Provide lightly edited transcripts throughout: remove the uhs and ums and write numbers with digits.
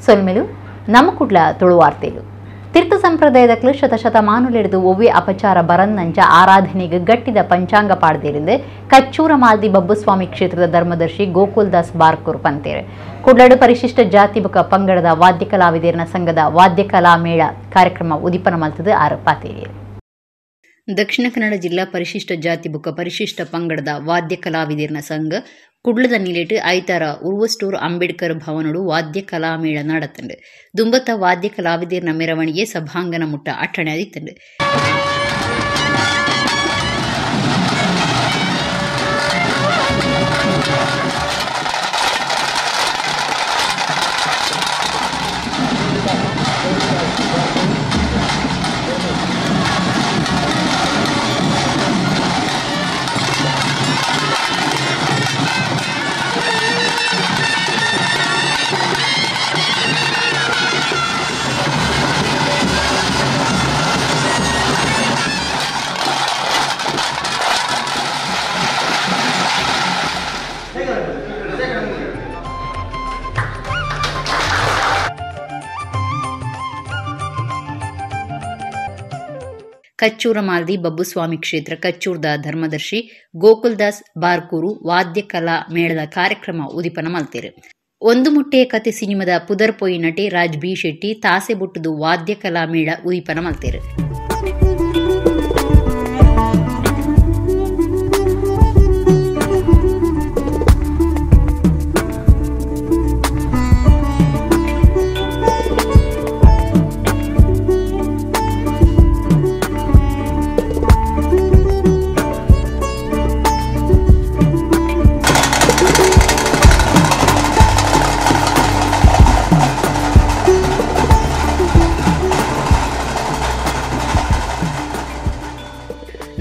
ಸೊಲ್ಮೆಲು ನಮ್ಮ ಕುಡ್ಲ ತುಳುವಾರ್ತೆಲು ತೀರ್ಥ ಸಂಪ್ರದಾಯದ ಶತಶತಮಾನುಲೆಡೆದು ಒವ್ವೆ ಅಪಚಾರ ಬರನ್ನಂಚ ಆರಾಧನೆಗೆ ಗಟ್ಟಿದ ಪಂಚಾಂಗ ಪಾಡ್ದೇರಿಂದ ಕಚ್ಚೂರ ಮಾಲ್ದಿ ಬಬ್ಬುಸ್ವಾಮಿ ಕ್ಷೇತ್ರದ ಧರ್ಮದರ್ಶಿ ಗೋಕುಲ್ದಾಸ್ ಬಾರ್ಕೂರ್ ಪಂತೇರು ಕುಡ್ಲಡು ಪರಿಶಿಷ್ಟ ಜಾತಿ ಬುಕ ಪಂಗಡದ ವಾದ್ಯ ಕಲಾವಿದರ ಸಂಘದ ವಾದ್ಯ ಕಲಾ ಮೇಳ ಕಾರ್ಯಕ್ರಮ ಉದಿಪನ ಮಲ್ತದ ಆರು ಪಾತೇರಿಯರು. ದಕ್ಷಿಣ ಕನ್ನಡ ಜಿಲ್ಲಾ ಪರಿಶಿಷ್ಟ ಜಾತಿ ಬುಕ ಪರಿಶಿಷ್ಟ ಪಂಗಡದ ವಾದ್ಯ ಕಲಾವಿದರ ಸಂಘ ಕುಡ್ಲದ ನಿಲೇಟ್ ಐತಾರ ಉರ್ವಸ್ಟೂರ್ ಅಂಬೇಡ್ಕರ್ ಭವನಡು ವಾದ್ಯ ಕಲಾಮೇಳ ನಡತಂಡು ದುಂಬತ್ತ ವಾದ್ಯ ಕಲಾವಿದರ ಮೆರವಣಿಗೆ ಸಭಾಂಗಣ ಮುಟ್ಟ ಅಟ್ಟಣೆ ಆದಿತ್ತಂಡು. ಕಚ್ಚೂರ ಮಾಲ್ದಿ ಬಬ್ಬುಸ್ವಾಮಿ ಕ್ಷೇತ್ರ ಕಚ್ಚೂರ್ದ ಧರ್ಮದರ್ಶಿ ಗೋಕುಲ್ದಾಸ್ ಬಾರ್ಕೂರು ವಾದ್ಯ ಕಲಾ ಮೇಳದ ಕಾರ್ಯಕ್ರಮ ಉದಿಪನ ಮಲ್ತೇರು. ಒಂದು ಮುಟ್ಟೆಯ ಕತೆ ಸಿನಿಮಾದ ಪುದರ್ ಪೊಯಿ ನಟಿ ರಾಜ್ ಬಿ ಶೆಟ್ಟಿ ತಾಸೆ ಬುಟ್ಟದು ವಾದ್ಯ ಕಲಾ ಮೇಳ ಉದಿಪನ ಮಲ್ತೇರು.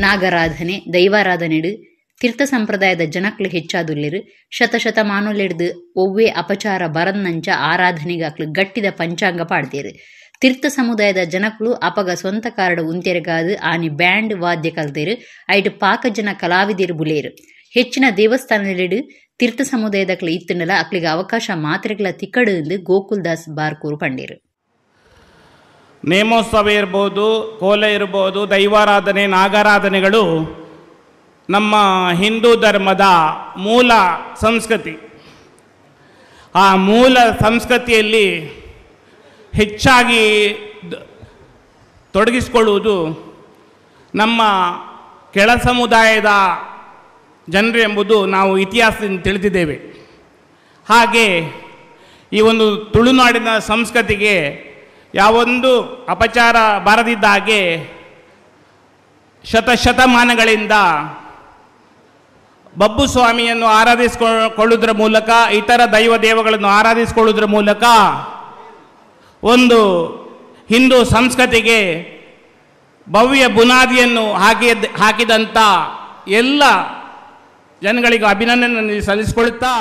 ನಾಗರಾಧನೆ ದೈವಾರಾಧನೆಡು ತೀರ್ಥ ಸಂಪ್ರದಾಯದ ಜನಕ್ಲು ಹೆಚ್ಚಾದುಲ್ಲೆರು ಶತಶತಮಾನುಲೆಡ್ದು ಒವ್ವೆ ಅಪಚಾರ ಬರನ್ನಂಚ ಆರಾಧನೆಗಾಕ್ಲು ಗಟ್ಟಿದ ಪಂಚಾಂಗ ಪಾಡ್ತೇರು. ತೀರ್ಥ ಸಮುದಾಯದ ಜನಕ್ಲು ಅಪಗ ಸ್ವಂತ ಕಾರಡು ಉಂತೆರಗಾದು ಆನಿ ಬ್ಯಾಂಡ್ ವಾದ್ಯ ಕಲ್ತೇರು ಐಟ್ ಪಾಕ ಜನ ಕಲಾವಿದಿರು ಬುಲೇರು. ಹೆಚ್ಚಿನ ದೇವಸ್ಥಾನಲೆಡು ತೀರ್ಥ ಸಮುದಾಯದಕ್ಲು ಇತ್ತುಂಡಲ ಅಕ್ಲಿಗೆ ಅವಕಾಶ ಮಾತ್ರೆಗಳ ತಿಕ್ಕಡು ಎಂದು ಗೋಕುಲ್ದಾಸ್ ಬಾರ್ಕೂರು ಪಂಡೇರು. ನೇಮೋತ್ಸವ ಇರ್ಬೋದು, ಕೋಲ ಇರ್ಬೋದು, ದೈವಾರಾಧನೆ, ನಾಗಾರಾಧನೆಗಳು ನಮ್ಮ ಹಿಂದೂ ಧರ್ಮದ ಮೂಲ ಸಂಸ್ಕೃತಿ. ಆ ಮೂಲ ಸಂಸ್ಕೃತಿಯಲ್ಲಿ ಹೆಚ್ಚಾಗಿ ತೊಡಗಿಸಿಕೊಳ್ಳುವುದು ನಮ್ಮ ಕೆಳ ಸಮುದಾಯದ ಜನರು ಎಂಬುದು ನಾವು ಇತಿಹಾಸದಿಂದ ತಿಳಿದಿದ್ದೇವೆ. ಹಾಗೆ ಈ ಒಂದು ತುಳುನಾಡಿನ ಸಂಸ್ಕೃತಿಗೆ ಯಾವೊಂದು ಅಪಚಾರ ಬಾರದಿದ್ದ ಹಾಗೆ ಶತಶತಮಾನಗಳಿಂದ ಬಬ್ಬುಸ್ವಾಮಿಯನ್ನು ಆರಾಧಿಸಿಕೊಳ್ಳುವುದರ ಮೂಲಕ, ಇತರ ದೈವ ದೇವಗಳನ್ನು ಆರಾಧಿಸಿಕೊಳ್ಳುವುದರ ಮೂಲಕ ಒಂದು ಹಿಂದೂ ಸಂಸ್ಕೃತಿಗೆ ಭವ್ಯ ಬುನಾದಿಯನ್ನು ಹಾಕಿದಂಥ ಎಲ್ಲ ಜನಗಳಿಗೂ ಅಭಿನಂದನೆ ಸಲ್ಲಿಸಿಕೊಳ್ಳುತ್ತಾ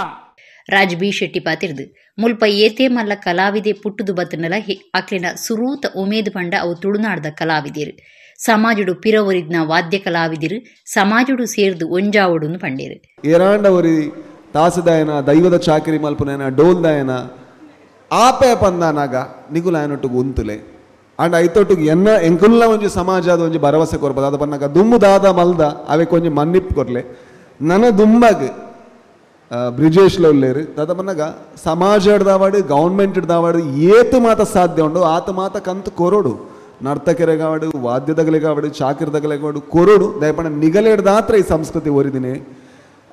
ರಾಜ್ ಬಿ ಶೆಟ್ಟಿ ಪಾತಿರ್ದು ಮುಲ್ಪ ಏತೆ ಮಲ್ಲ ಕಲಾವಿದೆ ಪುಟ್ಟುದು ಬತ್ತನಲ ಅಕ್ಲಿನ ಸುರೂತ ಉಮೇದು ಪಂಡ ಅವು ತುಳುನಾಡ್ದ ಕಲಾವಿದಿರು ಸಮಾಜಡು ಪಿರವರಿದ್ನ ವಾದ್ಯ ಕಲಾವಿದಿರು ಸಮಾಜಡು ಸೇರ್ದು ಒಂಜಾವಡುನು ಪಂಡೇರು. ಏರಾಂಡ ಒರಿ ತಾಸದಾಯನ ದೈವದ ಚಾಕರಿ ಮಲ್ಪುನೇನ ಡೋಲ್ದಾಯನ ಆಪೆ ಪಂದಾನಾಗ ನಿಗುಲಾಯನೊಟ್ಟಿಗೆ ಉಂತುಲೆ ಅಂಡ್ ಐತೊಟ್ಟಿಗೆ ಎನ್ನ ಎಂಕುಲ್ಲ ಒಂಜಿ ಸಮಾಜದ ಒಂಜಿ ಭರವಸೆ ಕೊರ್ಬೋದು. ಅದು ಪನ್ನಾಗ ದುಮ್ಮು ದಾದ ಮಲ್ದ ಅವೆ ಕೊಂಚ ಮನ್ನಿಪ್ಪು ಕೊರ್ಲೆ ನನ್ನ ದುಂಬಾಗ ಬ್ರಿಜೇಶ್లో ಉಳ್ಳೇರು ದಾದ ಪನ್ನಾಗ ಸಮಾಜ ಹಿಡ್ದಾವಾಡು ಗೌರ್ಮೆಂಟ್ ಹಿಡ್ದಾವಾಡು ಏತು ಮಾತ ಸಾಧ್ಯ ಉಂಡು ಆತ ಮಾತ ಕಂತು ಕೊರೋಡು ನರ್ತಕೆರೆಗಾವಡು ವಾದ್ಯದಗಲೆಗಾವಡು ಚಾಕಿರದಗಲೆಗಾವಡು ಕೊರೋಡು ದಯಪಣ ನಿಗಲೇಡ್ದಾತ್ರ ಈ ಸಂಸ್ಕೃತಿ ಓರಿದಿನಿ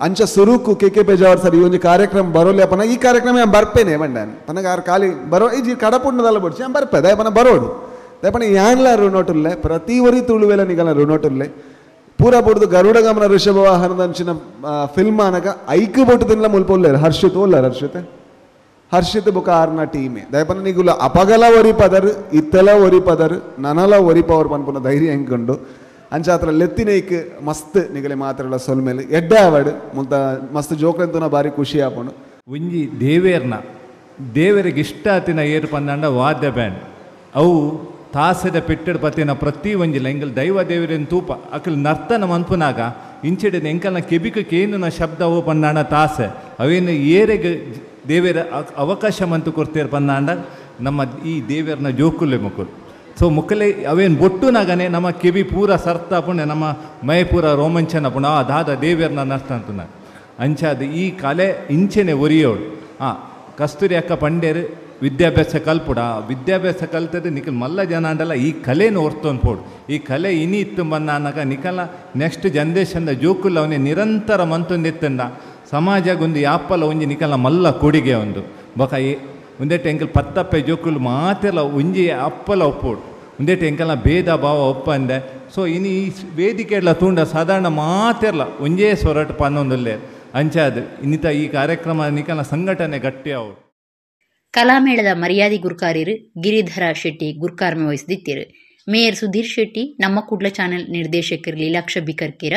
ಅಂಚ ಸುರುಕು ಕೆ ಪೇಜಾವರ್ ಸರ್ ಈ ಒಂದು ಕಾರ್ಯಕ್ರಮ ಬರೋಲ್ಲ ಪನ ಈ ಕಾರ್ಯಕ್ರಮ ಬರ್ಪೇನೆ ಬಂಡಾನ್ ಪನಗ ಆರು ಖಾಲಿ ಬರೋ ಈ ಕಡಪುಂಡದಲ್ಲ ಬಿಡ್ಸಿ ಬರ್ಪೆ ದಯಪನ ಬರೋಡು ದಯಪಣ ಯಾನ್ಲ ರುನೋಟುಲ್ಲೆ ಪ್ರತಿ ಒರಿ ತುಳುವೆಲ್ಲ ನಿಗಲ ರುನೋಟುಲ್ಲೆ ಪೂರ ಬುಡ್ದು ಗರುಡ ಗಮನ ಋಷಭ ವಾಹನದ ಅಂಚಿನ ಫಿಲ್ಮ್ ಅನಗ ಐಕು ಬೊಟ್ಟು ತಿನ್ಲ ಮುಲ್ಪೊಲ್ಲೇರು ಹರ್ಷಿತ್ ಓಲ್ಲಾರ ಹರ್ಷಿತ್ ಬುಕ ಆರ್ನ ಟೀಮೆ ದಯಪನ ನಿಗುಲ ಅಪಗಲ ಒರಿ ಪದರು ಇತ್ತೆಲ ಒರಿ ಪದರು ನನಲ ಒರಿ ಪವರ್ ಪನ್ಪುನ ಧೈರ್ಯ ಹೆಂಕೊಂಡು ಅಂಚ ಹತ್ರ ಲೆತ್ತಿನೈಕ್ ಮಸ್ತ್ ನಿಗಲೆ ಮಾತಾಡಲ ಸೊಲ್ಮೇಲೆ ಎಡ್ಡೆ ಆವಾಡು ಮುಂತ ಮಸ್ತ್ ಜೋಕ್ರಂತನ ಬಾರಿ ಖುಷಿ ಆಪುಂಡು. ಒಂಜಿ ದೇವರಿಗೆ ಇಷ್ಟ ಆತಿನ ಏರು ಪಂದಾಂಡ ವಾದ್ಯ ಬ್ಯಾಂಡ್ ಅವು ತಾಸದ ಪೆಟ್ಟೆಡ್ ಪತ್ತಿನ ಪ್ರತಿ ಒಂಜಿಲ್ಲ ಎಂಕಲ್ ದೈವ ದೇವರೇನು ತೂಪ ಅಕಲ್ ನರ್ತನ ಮನ್ಪುನಾಗ ಇಂಚೆಡೆ ಎಂಕಲ್ನ ಕೆಬಿಕಕ್ಕೆ ಏನು ಶಬ್ದ ಅವು ಪಂದಾಂಡ ತಾಸೆ ಅವೇನು ಏರೆಗೆ ದೇವರ ಅವಕಾಶ ಮಂತು ಕೊಡ್ತೀರ ಪಂದಾಂಡ ನಮ್ಮ ಈ ದೇವರನ್ನ ಜೋಕುಲೆ ಮಕ್ಕಳು ಸೊ ಮುಕ್ಕಲೆ ಅವೇನು ಬೊಟ್ಟುನಾಗನೆ ನಮ್ಮ ಕಿವಿ ಪೂರ ಸರ್ತ ಪುಣ್ಯ ನಮ್ಮ ಮೈ ಪೂರ ರೋಮಾಂಚನ ಪುಣ ದಾದ ದೇವರನ್ನ ನರ್ತ ಅಂತನ ಅಂಚಾದ ಈ ಕಲೆ ಇಂಚೆನೆ ಒರಿಯೋಳು ಕಸ್ತೂರಿ ಅಕ್ಕ ಪಂಡೇರು ವಿದ್ಯಾಭ್ಯಾಸ ಕಲ್ಪುಡ ವಿದ್ಯಾಭ್ಯಾಸ ಕಲ್ತದೆ ನಿಖಲ್ ಮಲ್ಲ ಜನ ಅಂಡಲ್ಲ ಈ ಕಲೆನ ಹೊರ್ತೊಂದು ಪೋಡು ಈ ಕಲೆ ಇನಿ ಇತ್ತು ಬಂದ ಅನ್ನಕ ನಿಖಲ ನೆಕ್ಸ್ಟ್ ಜನ್ರೇಷನ್ದ ಜೋಕುಲ್ಲ ಅವನೇ ನಿರಂತರ ಮಂತೊಂದಿತ್ತಂಡ ಸಮಾಜಗೊಂದು ಯಾಪಲ್ಲ ಒಂಜಿ ನಿಖಲ ಮಲ್ಲ ಕೊಡುಗೆ ಒಂದು ಬೊಕ ಒಂದೇಟು ಎಂಕಲ್ ಪತ್ತಪ್ಪೆ ಜೋಕುಲು ಮಾತೆಲ್ಲ ಒಂಜಿ ಅಪ್ಪಲ ಒಪ್ಪೋಡು ಒಂದೇಟು ಎಂಕಲ್ಲ ಭೇದ ಭಾವ ಒಪ್ಪಂದೆ ಸೊ ಇನ್ನು ಈ ವೇದಿಕೆಲ್ಲ ತೂಂಡ ಸಾಧಾರಣ ಮಾತೆಲ್ಲ ಒಂಜೇ ಸೊರಟು ಪನ್ನೊಂದುಲ್ಲೇ ಅಂಚಾದು ಇನ್ನಿತ ಈ ಕಾರ್ಯಕ್ರಮ ನಿಖಲ ಸಂಘಟನೆ ಗಟ್ಟಿ ಅವು ಕಲಾಮೇಳದ ಮರ್ಯಾದೆ ಗುರ್ಕಾರ್ಯರು ಗಿರಿಧರ ಶೆಟ್ಟಿ ಗುರ್ಕಾರ್ಮೆ ವಹಿಸಿದ್ದಿರು. ಮೇಯರ್ ಸುಧೀರ್ ಶೆಟ್ಟಿ, ನಮ್ಮ ಕುಡ್ಲ ಚಾನೆಲ್ ನಿರ್ದೇಶಕರು ಲೀಲಾಕ್ಷ ಬಿಕರ್ಕೇರ,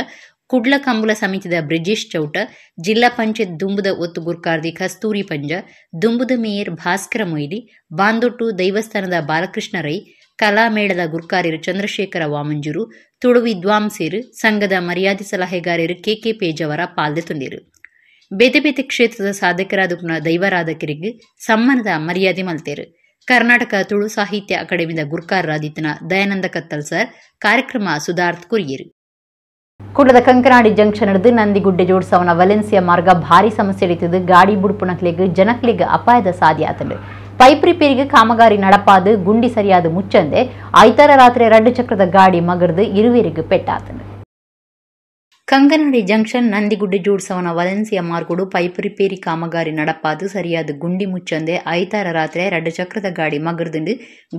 ಕುಡ್ಲ ಕಂಬುಲ ಸಮಿತಿದ ಬ್ರಿಜೇಶ್ ಚೌಟ, ಜಿಲ್ಲಾ ಪಂಚಾಯತ್ ದುಂಬುದ ಒತ್ತು ಗುರ್ಕಾರ್ದಿ ಕಸ್ತೂರಿ ಪಂಜ, ದುಂಬುದ ಮೇಯರ್ ಭಾಸ್ಕರ ಮೊಯ್ಲಿ, ಬಾಂದೊಟ್ಟು ದೈವಸ್ಥಾನದ ಬಾಲಕೃಷ್ಣ ರೈ, ಕಲಾಮೇಳದ ಗುರ್ಕಾರ್ಯರು ಚಂದ್ರಶೇಖರ ವಾಮಂಜೂರು, ತುಳು ವಿದ್ವಾಂಸರು, ಸಂಘದ ಮರ್ಯಾದೆ ಸಲಹೆಗಾರರು ಕೆಕೆ ಪೇಜವರ ಪಾಲ್ದೆ ತುಂಡಿರು. ಬೇತೆ ಬೇತೆ ಕ್ಷೇತ್ರದ ಸಾಧಕರಾದ ದೈವಾರಾಧಕರಿಗೆ ಸಮ್ಮಾನದ ಮರ್ಯಾದೆ ಮಲ್ತೇರು. ಕರ್ನಾಟಕ ತುಳು ಸಾಹಿತ್ಯ ಅಕಾಡೆಮಿದ ಗುರ್ಕಾರರಾದಿತ್ತನ ದಯಾನಂದ ಕತ್ತಲ್ ಸರ್ ಕಾರ್ಯಕ್ರಮ ಸುಧಾರ್ಥ ಕುರಿಯರು. ಕುಡ್ಲದ ಕಂಕನಾಡಿ ಜಂಕ್ಷನ್ ಹಿಡಿದು ನಂದಿಗುಡ್ಡೆ ಜೋಡಿಸವನ ವಲೆನ್ಸಿಯಾ ಮಾರ್ಗ ಭಾರಿ ಸಮಸ್ಯೆ ಹಿಡಿತದು. ಗಾಡಿ ಬುಡ್ಪುಣಕ್ಲೆಗ್ ಜನಕ್ಲೆಗ್ ಅಪಾಯದ ಸಾಧ್ಯ ಆತಂಡು. ಪೈಪ್ ರಿಪೇರಿಗೆ ಕಾಮಗಾರಿ ನಡಪಾದು ಗುಂಡಿ ಸರಿಯಾದ ಮುಚ್ಚಂದೆ ಐತಾರ ರಾತ್ರಿ 2 ಚಕ್ರದ ಗಾಡಿ ಮಗರ್ದು ಇರುವೇರಿಗೆ ಪೆಟ್ಟಾತಂಡು. ಕಂಕನಾಡಿ ಜಂಕ್ಷನ್ ನಂದಿಗುಡ್ಡೆ ಜೋಡಿಸವನ ವಲೆನ್ಸಿಯಾ ಮಾರ್ಗೋಡು ಪೈಪ್ ರಿಪೇರಿ ಕಾಮಗಾರಿ ನಡಪಾದು ಸರಿಯಾದ ಗುಂಡಿ ಮುಚ್ಚಂದೆ ಐತಾರ ರಾತ್ರಿ 2 ಚಕ್ರದ ಗಾಡಿ ಮಗರ್ದುಂಡು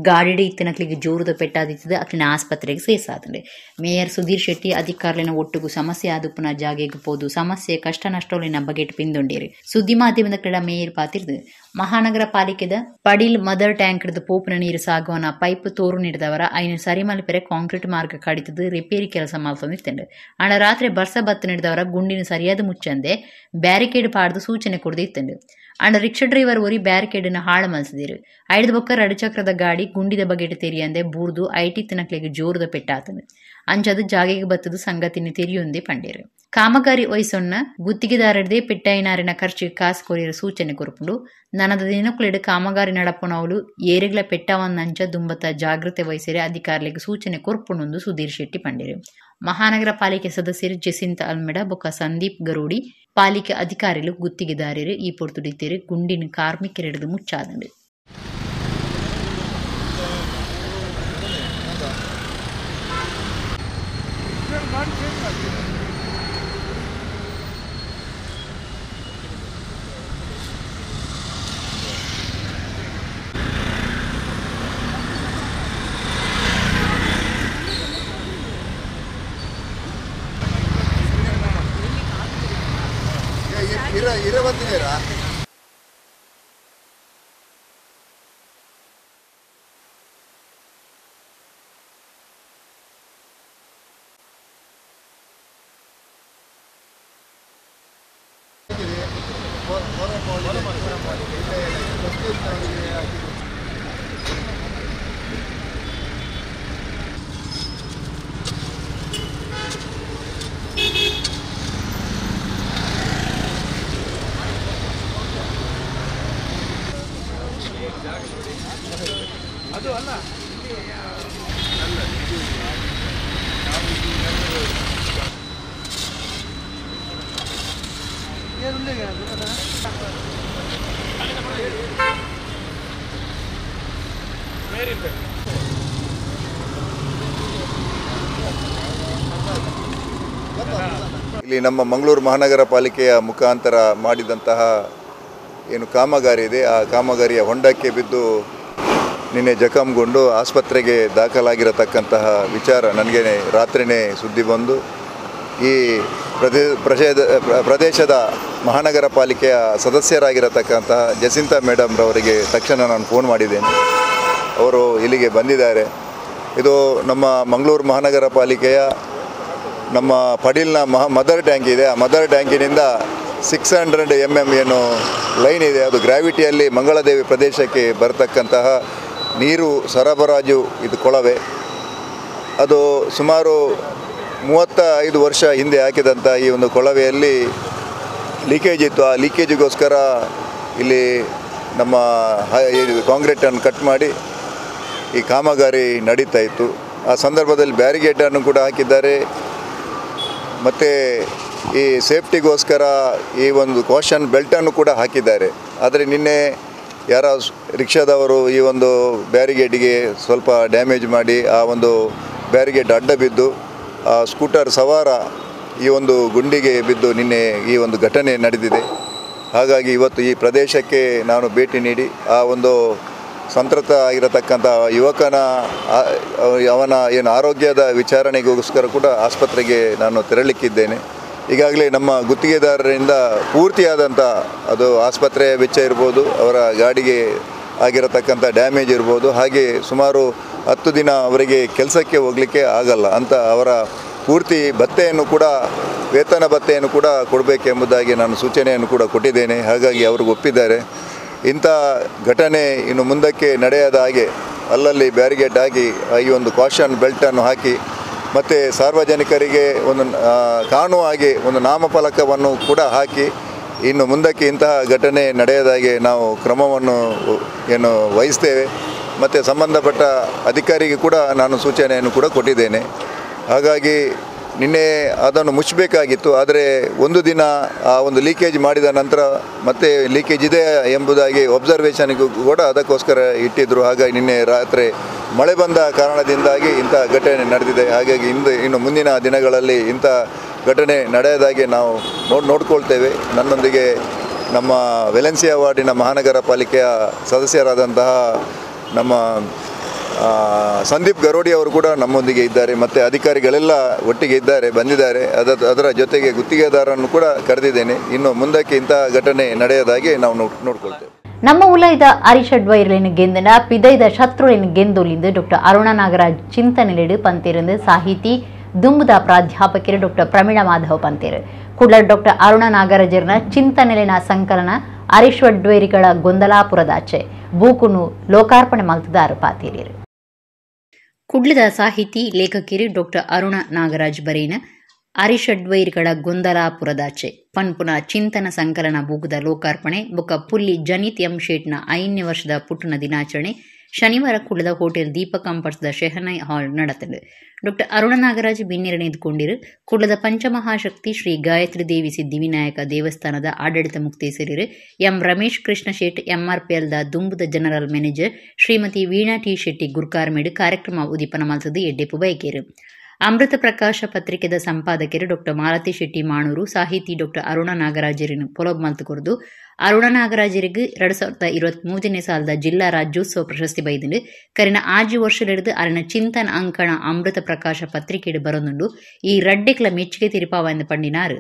ಗಾಡಿಡೆ ಇತ್ತನಕ್ಲಿಗೆ ಜೋರದ ಪೆಟ್ಟಾದಿತ್ತದು ಅಕ್ಲಿನ ಆಸ್ಪತ್ರೆಗೆ ಸೇರ್ಸಾತಂಡು. ಮೇಯರ್ ಸುಧೀರ್ ಶೆಟ್ಟಿ ಅಧಿಕಾರಿನ ಒಟ್ಟುಗು ಸಮಸ್ಯೆ ಆದುಪ್ಪುನ ಜಾಗೆಗೆ ಪೋದು ಸಮಸ್ಯೆ ಕಷ್ಟ ನಷ್ಟೋಲಿನ ಬಗೆಟ್ ಪಿಂದೊಂಡೇರು. ಸುದ್ದಿ ಮಾಧ್ಯಮದ ಕ್ರೀಡಾ ಮೇಯರ್ ಪಾತಿರ್ದು ಮಹಾನಗರ ಪಾಲಿಕೆದ ಪಡೀಲ್ ಮದರ್ ಟ್ಯಾಂಕ್ ಹಿಡಿದು ಪೋಪುನ ನೀರು ಸಾಗುವನ ಪೈಪ್ ತೋರು ನೀಡಿದವರ ಐನು ಸರಿಮಲ್ಪೆರೆ ಕಾಂಕ್ರೀಟ್ ಮಾರ್ಗ ಕಡಿತದು ರಿಪೇರಿ ಕೆಲಸ ಮಾಡ್ತೊಂದಿತ್ತಂಡು. ಅಣ್ಣ ರಾತ್ರಿ ಬರ್ಸ ಬತ್ತು ನೀಡಿದವರ ಗುಂಡಿನ ಸರಿಯಾದ ಮುಚ್ಚಂದೆ ಬ್ಯಾರಿಕೇಡ್ ಪಾಡ್ದು ಸೂಚನೆ ಕೊಡದಿತ್ತಂಡು. ಅಂಡ ರಿಕ್ಷಾ ಡ್ರೈವರ್ ಒರಿ ಬ್ಯಾರಿಕೇಡ್ನ ಹಾಳು ಮಲ್ಸಿದಿರು. 5 ಬೊಕ್ಕ 2 ಚಕ್ರದ ಗಾಡಿ ಗುಂಡಿದ ಬಗೆಟ್ ತೆರಿಯಂದೆ ಬೂರ್ದು ಐಟಿ ತಿನಕ್ಲೆಗೆ ಜೋರದ ಪೆಟ್ಟಾತಂಡು. ಅಂಚದು ಜಾಗೆಗೆ ಬತ್ತದು ಸಂಗತಿನ ತೆರಿಯೊಂದೇ ಪಂಡೇರು. ಕಾಮಗಾರಿ ವಯಸ್ಸೊನ್ನ ಗುತ್ತಿಗೆದಾರರದೇ ಪೆಟ್ಟಾಯಿನಾರಿನ ಖರ್ಚಿಗೆ ಕಾಸು ಕೊರಿಯರ ಸೂಚನೆ ಕೊರಪುಂಡು. ನನದ ದಿನಕ್ಕುಲೆಡು ಕಾಮಗಾರಿ ನಡಪುನವಲು ಏರೆಗ್ಲ ಪೆಟ್ಟವನ್ನಂಚ ದುಂಬತ್ತ ಜಾಗ್ರತೆ ವಹಿಸಿರೆ ಅಧಿಕಾರಿಗಳಿಗೆ ಸೂಚನೆ ಕೊರಪುಂಡು ಸುಧೀರ್ ಶೆಟ್ಟಿ ಪಂಡೇರು. ಮಹಾನಗರ ಪಾಲಿಕೆ ಸದಸ್ಯರು ಜೆಸಿಂತ ಅಲ್ಮೆಡ ಬೊಕ್ಕ ಸಂದೀಪ್ ಗರೋಡಿ, ಪಾಲಿಕೆ ಅಧಿಕಾರಿಗಳು ಗುತ್ತಿಗೆದಾರರು ಈ ಪೊರ್ತುಡಿತೇರು ಗುಂಡಿನ ಕಾರ್ಮಿಕರೆಡಿದು ಮುಚ್ಚಾದಂಡು. ಬಂದಿದ್ದೀರಾ? ಅದು ಅಲ್ಲ ಇಲ್ಲಿ ನಮ್ಮ ಮಂಗಳೂರು ಮಹಾನಗರ ಪಾಲಿಕೆಯ ಮುಖಾಂತರ ಮಾಡಿದಂತಹ ಏನು ಕಾಮಗಾರಿ ಇದೆ, ಆ ಕಾಮಗಾರಿಯ ಹೊಂಡಕ್ಕೆ ಬಿದ್ದು ನಿನ್ನೆ ಜಖಂಗೊಂಡು ಆಸ್ಪತ್ರೆಗೆ ದಾಖಲಾಗಿರತಕ್ಕಂತಹ ವಿಚಾರ ನನಗೆ ರಾತ್ರಿಯೇ ಸುದ್ದಿ ಬಂದು ಈ ಪ್ರದೇಶದ ಮಹಾನಗರ ಪಾಲಿಕೆಯ ಸದಸ್ಯರಾಗಿರತಕ್ಕಂತಹ ಜೆಸಿಂತಾ ಮೇಡಮ್ರವರಿಗೆ ತಕ್ಷಣ ನಾನು ಫೋನ್ ಮಾಡಿದ್ದೇನೆ. ಅವರು ಇಲ್ಲಿಗೆ ಬಂದಿದ್ದಾರೆ. ಇದು ನಮ್ಮ ಮಂಗಳೂರು ಮಹಾನಗರ ಪಾಲಿಕೆಯ ನಮ್ಮ ಪಡೀಲ್ನ ಮದರ್ ಟ್ಯಾಂಕ್ ಇದೆ. ಆ ಮದರ್ ಟ್ಯಾಂಕಿನಿಂದ 600 mm ಏನು ಲೈನ್ ಇದೆ, ಅದು ಗ್ರಾವಿಟಿಯಲ್ಲಿ ಮಂಗಳದೇವಿ ಪ್ರದೇಶಕ್ಕೆ ಬರತಕ್ಕಂತಹ ನೀರು ಸರಬರಾಜು ಇದು ಕೊಳವೆ. ಅದು ಸುಮಾರು 35 ವರ್ಷ ಹಿಂದೆ ಹಾಕಿದಂಥ ಈ ಒಂದು ಕೊಳವೆಯಲ್ಲಿ ಲೀಕೇಜ್ ಇತ್ತು. ಆ ಲೀಕೇಜಿಗೋಸ್ಕರ ಇಲ್ಲಿ ನಮ್ಮ ಕಾಂಕ್ರೀಟನ್ನು ಕಟ್ ಮಾಡಿ ಈ ಕಾಮಗಾರಿ ನಡೀತಾ ಇತ್ತು. ಆ ಸಂದರ್ಭದಲ್ಲಿ ಬ್ಯಾರಿಗೇಡನ್ನು ಕೂಡ ಹಾಕಿದ್ದಾರೆ. ಮತ್ತು ಈ ಸೇಫ್ಟಿಗೋಸ್ಕರ ಈ ಒಂದು ಕಾಷನ್ ಬೆಲ್ಟನ್ನು ಕೂಡ ಹಾಕಿದ್ದಾರೆ. ಆದರೆ ನಿನ್ನೆ ಯಾರ ರಿಕ್ಷಾದವರು ಈ ಒಂದು ಬ್ಯಾರಿಗೇಡಿಗೆ ಸ್ವಲ್ಪ ಡ್ಯಾಮೇಜ್ ಮಾಡಿ ಆ ಒಂದು ಬ್ಯಾರಿಗೇಡ್ ಅಡ್ಡ ಬಿದ್ದು ಆ ಸ್ಕೂಟರ್ ಸವಾರ ಈ ಒಂದು ಗುಂಡಿಗೆ ಬಿದ್ದು ನಿನ್ನೆ ಈ ಒಂದು ಘಟನೆ ನಡೆದಿದೆ. ಹಾಗಾಗಿ ಇವತ್ತು ಈ ಪ್ರದೇಶಕ್ಕೆ ನಾನು ಭೇಟಿ ನೀಡಿ ಆ ಒಂದು ಸಂತ್ರಸ್ತ ಆಗಿರತಕ್ಕಂಥ ಯುವಕನ ಅವನ ಏನು ಆರೋಗ್ಯದ ವಿಚಾರಣೆಗೋಸ್ಕರ ಕೂಡ ಆಸ್ಪತ್ರೆಗೆ ನಾನು ತೆರಳಲಿಕ್ಕಿದ್ದೇನೆ. ಈಗಾಗಲೇ ನಮ್ಮ ಗುತ್ತಿಗೆದಾರರಿಂದ ಪೂರ್ತಿಯಾದಂಥ ಅದು ಆಸ್ಪತ್ರೆಯ ವೆಚ್ಚ ಇರ್ಬೋದು, ಅವರ ಗಾಡಿಗೆ ಆಗಿರತಕ್ಕಂಥ ಡ್ಯಾಮೇಜ್ ಇರ್ಬೋದು, ಹಾಗೆ ಸುಮಾರು 10 ದಿನ ಅವರಿಗೆ ಕೆಲಸಕ್ಕೆ ಹೋಗಲಿಕ್ಕೆ ಆಗಲ್ಲ ಅಂತ ಅವರ ಪೂರ್ತಿ ಭತ್ಯೆಯನ್ನು ಕೂಡ ವೇತನ ಭತ್ಯೆಯನ್ನು ಕೂಡ ಕೊಡಬೇಕೆಂಬುದಾಗಿ ನಾನು ಸೂಚನೆಯನ್ನು ಕೂಡ ಕೊಟ್ಟಿದ್ದೇನೆ. ಹಾಗಾಗಿ ಅವರು ಒಪ್ಪಿದ್ದಾರೆ. ಇಂಥ ಘಟನೆ ಇನ್ನು ಮುಂದಕ್ಕೆ ನಡೆಯದ ಹಾಗೆ ಅಲ್ಲಲ್ಲಿ ಬ್ಯಾರಿಗೇಡ್ ಹಾಕಿ ಈ ಒಂದು ಕಾಷನ್ ಬೆಲ್ಟನ್ನು ಹಾಕಿ ಮತ್ತು ಸಾರ್ವಜನಿಕರಿಗೆ ಒಂದು ಕಾಣುವ ಹಾಗೆ ಒಂದು ನಾಮಫಲಕವನ್ನು ಕೂಡ ಹಾಕಿ ಇನ್ನು ಮುಂದಕ್ಕೆ ಇಂತಹ ಘಟನೆ ನಡೆಯದಾಗೆ ನಾವು ಕ್ರಮವನ್ನು ಏನು ವಹಿಸ್ತೇವೆ. ಮತ್ತು ಸಂಬಂಧಪಟ್ಟ ಅಧಿಕಾರಿಗೆ ಕೂಡ ನಾನು ಸೂಚನೆಯನ್ನು ಕೂಡ ಕೊಟ್ಟಿದ್ದೇನೆ. ಹಾಗಾಗಿ ನಿನ್ನೆ ಅದನ್ನು ಮುಚ್ಚಬೇಕಾಗಿತ್ತು. ಆದರೆ ಒಂದು ದಿನ ಆ ಒಂದು ಲೀಕೇಜ್ ಮಾಡಿದ ನಂತರ ಮತ್ತೆ ಲೀಕೇಜ್ ಇದೆ ಎಂಬುದಾಗಿ ಒಬ್ಸರ್ವೇಷನ್ಗೂ ಕೂಡ ಅದಕ್ಕೋಸ್ಕರ ಇಟ್ಟಿದ್ದರು. ಹಾಗಾಗಿ ನಿನ್ನೆ ರಾತ್ರಿ ಮಳೆ ಬಂದ ಕಾರಣದಿಂದಾಗಿ ಇಂಥ ಘಟನೆ ನಡೆದಿದೆ. ಹಾಗಾಗಿ ಇನ್ನು ಮುಂದಿನ ದಿನಗಳಲ್ಲಿ ಇಂಥ ಘಟನೆ ನಡೆಯದಾಗೆ ನಾವು ನೋಡ್ಕೊಳ್ತೇವೆ. ನನ್ನೊಂದಿಗೆ ನಮ್ಮ ವೆಲೆನ್ಸಿಯಾ ವಾರ್ಡಿನ ಮಹಾನಗರ ಪಾಲಿಕೆಯ ಸದಸ್ಯರಾದಂತಹ ನಮ್ಮ ಸಂದೀಪ್ ಗರೋಡಿ ಅವರು ಕೂಡ ನಮ್ಮೊಂದಿಗೆ ಇದ್ದಾರೆ. ಮತ್ತು ಅಧಿಕಾರಿಗಳೆಲ್ಲ ಒಟ್ಟಿಗೆ ಬಂದಿದ್ದಾರೆ. ಅದರ ಜೊತೆಗೆ ಗುತ್ತಿಗೆದಾರರನ್ನು ಕೂಡ ಕರೆದಿದ್ದೇನೆ. ಇನ್ನು ಮುಂದಕ್ಕೆ ಇಂತಹ ಘಟನೆ ನಡೆಯದಾಗೆ ನಾವು ನೋಡ್ಕೊಳ್ತೇವೆ. ನಮ್ಮ ಉಲೈದ ಅರಿಷಡ್ವೈರಲಿನ ಗೆಂದನ ಪಿದೈದ ಶತ್ರುಳಿನ ಗೆಂದೊಲಿಂದು ಡಾಕ್ಟರ್ ಅರುಣ ನಾಗರಾಜ್ ಚಿಂತನೆಲಿಡು ಪಂತೇರಂದು ಸಾಹಿತಿ ದುಂಬುದ ಪ್ರಾಧ್ಯಾಪಕರು ಡಾಕ್ಟರ್ ಪ್ರಮೀಳಾ ಮಾಧವ್ ಪಂತೇರು ಕುಡ್ಲ ಡಾಕ್ಟರ್ ಅರುಣ ನಾಗರಾಜರ್ನ ಚಿಂತನೆಲಿನ ಸಂಕಲನ ಅರಿಷಡ್ವೈರಿಗಳ ಗೊಂದಲಾಪುರದಾಚೆ ಬೂಕುನು ಲೋಕಾರ್ಪಣೆ ಮಲ್ತದಾರು ಪಾತೀರಿರು. ಕುಡ್ಲದ ಸಾಹಿತಿ ಲೇಖಕಿರು ಡಾಕ್ಟರ್ ಅರುಣ ನಾಗರಾಜ್ ಬರೀನ ಅರಿಷಡ್ವೈರಿಗಳ ಗೊಂದಲಾಪುರದಾಚೆ ಪನ್ಪುನ ಚಿಂತನ ಸಂಕಲನ ಬೂಕುದ ಲೋಕಾರ್ಪಣೆ ಬೊಕ್ಕ ಪುಲ್ಲಿ ಜನಿತ್ ಎಂ ಶೇಟ್ನ 5ನೇ ವರ್ಷದ ಪುಟ್ಟನ ದಿನಾಚರಣೆ ಶನಿವಾರ ಕುಡ್ಲದ ಹೋಟೆಲ್ ದೀಪಕ್ ಕಂಪರ್ಸ್ದ ಶೆಹನೈ ಹಾಲ್ ನಡೆತಲು. ಡಾಕ್ಟರ್ ಅರುಣ ನಾಗರಾಜ್ ಬಿನ್ನಿರನೆದುಕೊಂಡಿರು ಕುಡ್ಲದ ಪಂಚಮಹಾಶಕ್ತಿ ಶ್ರೀ ಗಾಯತ್ರಿ ದೇವಿ ಸಿದ್ಧಿವಿನಾಯಕ ದೇವಸ್ಥಾನದ ಆಡಳಿತ ಮುಕ್ತೇಸರಿರು ಎಂ ರಮೇಶ್ ಕೃಷ್ಣ ಶೇಟ್ ಎಂಆರ್ಪಿಎಲ್ದ ದುಂಬುದ general manager Shrimati Veena T Shetty ಗುರ್ಕಾರ್ಮೇಡು ಕಾರ್ಯಕ್ರಮ ಉದಿಪನ ಮಲ್ತದು ಎಡ್ಡೆಪ್ಪು ಬಯಕೇರು. ಅಮೃತ ಪ್ರಕಾಶ ಪತ್ರಿಕೆದ ಸಂಪಾದಕರು ಡಾಕ್ಟರ್ ಮಾಲತಿ ಶೆಟ್ಟಿ ಮಾಣೂರು ಸಾಹಿತಿ ಡಾಕ್ಟರ್ ಅರುಣ ನಾಗರಾಜರಿನ ಪೊಲಬ್ ಮಲ್ತುಕೊರ್ದು ಅರುಣ ನಾಗರಾಜರಿಗೆ 2023ನೇ ಸಾಲದ ಜಿಲ್ಲಾ ರಾಜ್ಯೋತ್ಸವ ಪ್ರಶಸ್ತಿ ಬೈದು ಕರಿನ 5 ವರ್ಷಲಿಡಿದು ಅರಿನ ಚಿಂತನ ಅಂಕಣ ಅಮೃತ ಪ್ರಕಾಶ ಪತ್ರಿಕೆಡು ಬರೊಂದುಂಡು ಈ ರಡ್ಡೆಕ್ಲ ಮೆಚ್ಚುಗೆ ತಿರುಪಾವೆಂದು ಪಂಡಿನಾರು.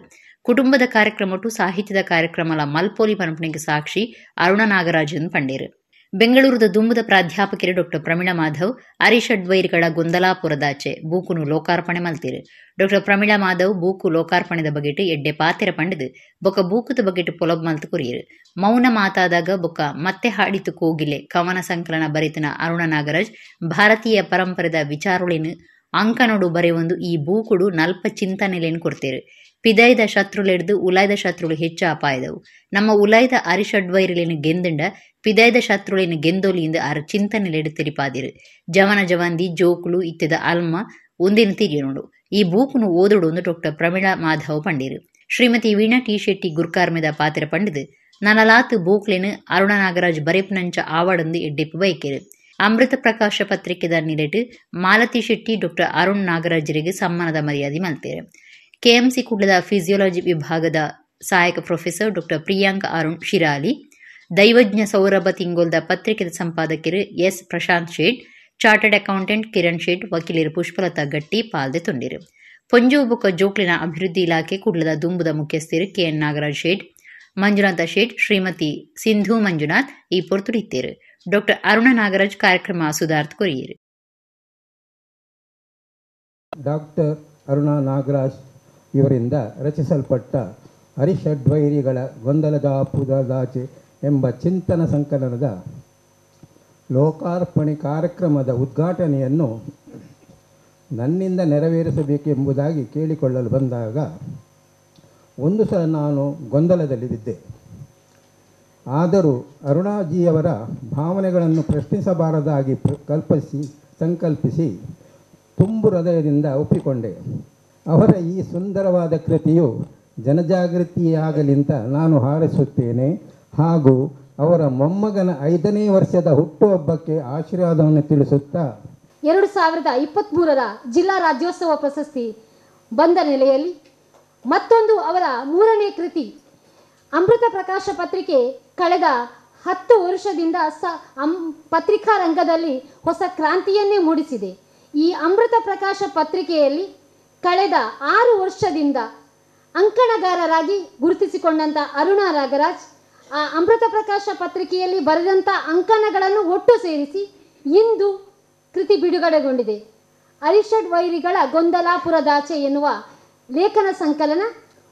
ಕುಟುಂಬದ ಕಾರ್ಯಕ್ರಮಟು ಸಾಹಿತ್ಯದ ಕಾರ್ಯಕ್ರಮಲ ಮಲ್ಪೋಲಿ ಪರಂಪನೆಗೆ ಸಾಕ್ಷಿ ಅರುಣ ನಾಗರಾಜನ್ ಪಂಡೇರು. ಬೆಂಗಳೂರದ ದುಂಬುದ ಪ್ರಾಧ್ಯಾಪಕರು ಡಾಕ್ಟರ್ ಪ್ರಮೀಳಾ ಮಾಧವ್ ಅರಿಷಡ್ವೈರಿಗಳ ಗೊಂದಲಾಪುರದಾಚೆ ಬೂಕುನು ಲೋಕಾರ್ಪಣೆ ಮಲ್ತೀರು. ಡಾಕ್ಟರ್ ಪ್ರಮೀಳಾ ಮಾಧವ್ ಬೂಕು ಲೋಕಾರ್ಪಣೆದ ಬಗೆಟ್ ಎಡ್ಡೆ ಪಾತೆರ ಪಂಡದು ಬೊಕ್ಕ ಬೂಕದ ಬಗೆಟ್ ಪೊಲಬ್ ಮಲ್ತು ಕುರಿಯರು. ಮೌನ ಮಾತಾದಾಗ ಬೊಕ್ಕ ಮತ್ತೆ ಹಾಡಿತು ಕೋಗಿಲೆ ಕವನ ಸಂಕಲನ ಬರಿತನ ಅರುಣ ನಾಗರಾಜ್ ಭಾರತೀಯ ಪರಂಪರೆದ ವಿಚಾರೊಳಿನ ಅಂಕನೋಡು ಬರೆಯೊಂದು ಈ ಬೂಕುಡು ನಲ್ಪ ಚಿಂತನೆಲೇನು ಕೊಡ್ತೇರು. ಪಿದೈದ ಶತ್ರುಲೆಡ್ದು ಉಲಾಯ್ದ ಶತ್ರುಳು ಹೆಚ್ಚು ಅಪಾಯದವು. ನಮ್ಮ ಉಲಾಯ್ದ ಅರಿಷಡ್ವೈರಲಿನ ಗೆಂದುಂಡ ಪಿದೈದ ಶತ್ರುಳಿನ ಗೆಂದೋಲಿಯಿಂದ ಅರ ಚಿಂತನೆಲೆಡು ತೆರಿಪಾದಿರು. ಜವನ ಜವಂದಿ ಜೋಕುಲು ಇತ್ತದ ಅಲ್ಮ ಒಂದಿನ ತಿರಿಯೋಡು ಈ ಬೂಕುನು ಓದೋಡು ಒಂದು ಡಾಕ್ಟರ್ ಪ್ರಮೀಳಾ ಮಾಧವ್ ಪಂಡೇರು. ಶ್ರೀಮತಿ ವೀಣಾ ಟಿ ಶೆಟ್ಟಿ ಗುರ್ಕಾರ್ಮೆದ ಪಾತ್ರ ಪಂಡಿದು ನನಲಾತು ಬೂಕ್ಲೆನು ಅರುಣ ನಾಗರಾಜ್ ಬರೆಪ್ನಂಚ ಆವಾಡೊಂದು ಎಡ್ಡೆಪ್ಪು ಬಯಕೇರು. ಅಮೃತ ಪ್ರಕಾಶ ಪತ್ರಿಕೆದ ನಿಲೆಟ್ ಮಾಲತಿ ಶೆಟ್ಟಿ ಡಾಕ್ಟರ್ ಅರುಣ್ ನಾಗರಾಜರಿಗೆ ಸಮ್ಮಾನದ ಮರ್ಯಾದೆ ಮಲ್ತೇರು. ಕೆಎಂಸಿ ಕುಡ್ಲದ ಫಿಸಿಯಾಲಜಿ ವಿಭಾಗದ ಸಹಾಯಕ ಪ್ರೊಫೆಸರ್ ಡಾಕ್ಟರ್ ಪ್ರಿಯಾಂಕ ಅರುಣ್ ಶಿರಾಲಿ, ದೈವಜ್ಞ ಸೌರಭ ತಿಂಗೋಲ್ದ ಪತ್ರಿಕೆದ ಸಂಪಾದಕರು ಎಸ್ ಪ್ರಶಾಂತ್ ಶೇಟ್, ಚಾರ್ಟರ್ಡ್ ಅಕೌಂಟೆಂಟ್ ಕಿರಣ್ ಶೇಟ್, ವಕೀಲರು ಪುಷ್ಪಲತಾ ಗಟ್ಟಿ ಪಾಲ್ದೆ ತೊಂದಿರು. ಪೊಂಜು ಬೊಕ್ಕ ಜೋಕ್ಲಿನ ಅಭಿವೃದ್ಧಿ ಇಲಾಖೆ ಕುಡ್ಲದ ದುಂಬುದ ಮುಖ್ಯಸ್ಥರು ಕೆಎನ್ ನಾಗರಾಜ್ ಶೇಟ್, ಮಂಜುನಾಥ ಶೇಟ್, ಶ್ರೀಮತಿ ಸಿಂಧು ಮಂಜುನಾಥ್ ಈ ಪೊರ್ತುಡಿತ್ತೇರು. ಡಾಕ್ಟರ್ ಅರುಣ ನಾಗರಾಜ್ ಕಾರ್ಯಕ್ರಮ ಸುಧಾರ್ಥ ಕೊರಿಯರು. ಡಾಕ್ಟರ್ ಅರುಣ ನಾಗರಾಜ್ ಇವರಿಂದ ರಚಿಸಲ್ಪಟ್ಟ ಅರಿಷಡ್ವೈರಿಗಳ ಗೊಂದಲದಾಪುರದಾಚೆ ಎಂಬ ಚಿಂತನ ಸಂಕಲನದ ಲೋಕಾರ್ಪಣೆ ಕಾರ್ಯಕ್ರಮದ ಉದ್ಘಾಟನೆಯನ್ನು ನನ್ನಿಂದ ನೆರವೇರಿಸಬೇಕೆಂಬುದಾಗಿ ಕೇಳಿಕೊಳ್ಳಲು ಬಂದಾಗ ಒಂದು ಸಲ ನಾನು ಗೊಂದಲದಲ್ಲಿ ಬಿದ್ದೆ. ಆದರೂ ಅರುಣಾಜಿಯವರ ಭಾವನೆಗಳನ್ನು ಪ್ರಶ್ನಿಸಬಾರದಾಗಿ ಸಂಕಲ್ಪಿಸಿ ತುಂಬು ಹೃದಯದಿಂದ ಒಪ್ಪಿಕೊಂಡೆ. ಅವರ ಈ ಸುಂದರವಾದ ಕೃತಿಯು ಜನಜಾಗೃತಿಯಾಗಲಿಂತ ನಾನು ಹಾರೈಸುತ್ತೇನೆ ಹಾಗೂ ಅವರ ಮೊಮ್ಮಗನ 5ನೇ ವರ್ಷದ ಹುಟ್ಟುಹಬ್ಬಕ್ಕೆ ಆಶೀರ್ವಾದವನ್ನು ತಿಳಿಸುತ್ತಾ 2023ರ ಜಿಲ್ಲಾ ರಾಜ್ಯೋತ್ಸವ ಪ್ರಶಸ್ತಿ ಬಂದ ನೆಲೆಯಲ್ಲಿ ಮತ್ತೊಂದು ಅವರ 3ನೇ ಕೃತಿ ಅಮೃತ ಪ್ರಕಾಶ ಪತ್ರಿಕೆ ಕಳೆದ 10 ವರ್ಷದಿಂದ ಪತ್ರಿಕಾ ರಂಗದಲ್ಲಿ ಹೊಸ ಕ್ರಾಂತಿಯನ್ನೇ ಮೂಡಿಸಿದೆ. ಈ ಅಮೃತ ಪ್ರಕಾಶ ಪತ್ರಿಕೆಯಲ್ಲಿ ಕಳೆದ 6 ವರ್ಷದಿಂದ ಅಂಕಣಗಾರರಾಗಿ ಗುರುತಿಸಿಕೊಂಡಂಥ ಅರುಣಾ ನಾಗರಾಜ್ ಆ ಅಮೃತ ಪ್ರಕಾಶ ಪತ್ರಿಕೆಯಲ್ಲಿ ಬರೆದಂಥ ಅಂಕಣಗಳನ್ನು ಒಟ್ಟು ಸೇರಿಸಿ ಇಂದು ಕೃತಿ ಬಿಡುಗಡೆಗೊಂಡಿದೆ. ಅರಿಷಡ್ ವೈರಿಗಳ ಗೊಂದಲಾಪುರದಾಚೆ ಎನ್ನುವ ಲೇಖನ ಸಂಕಲನ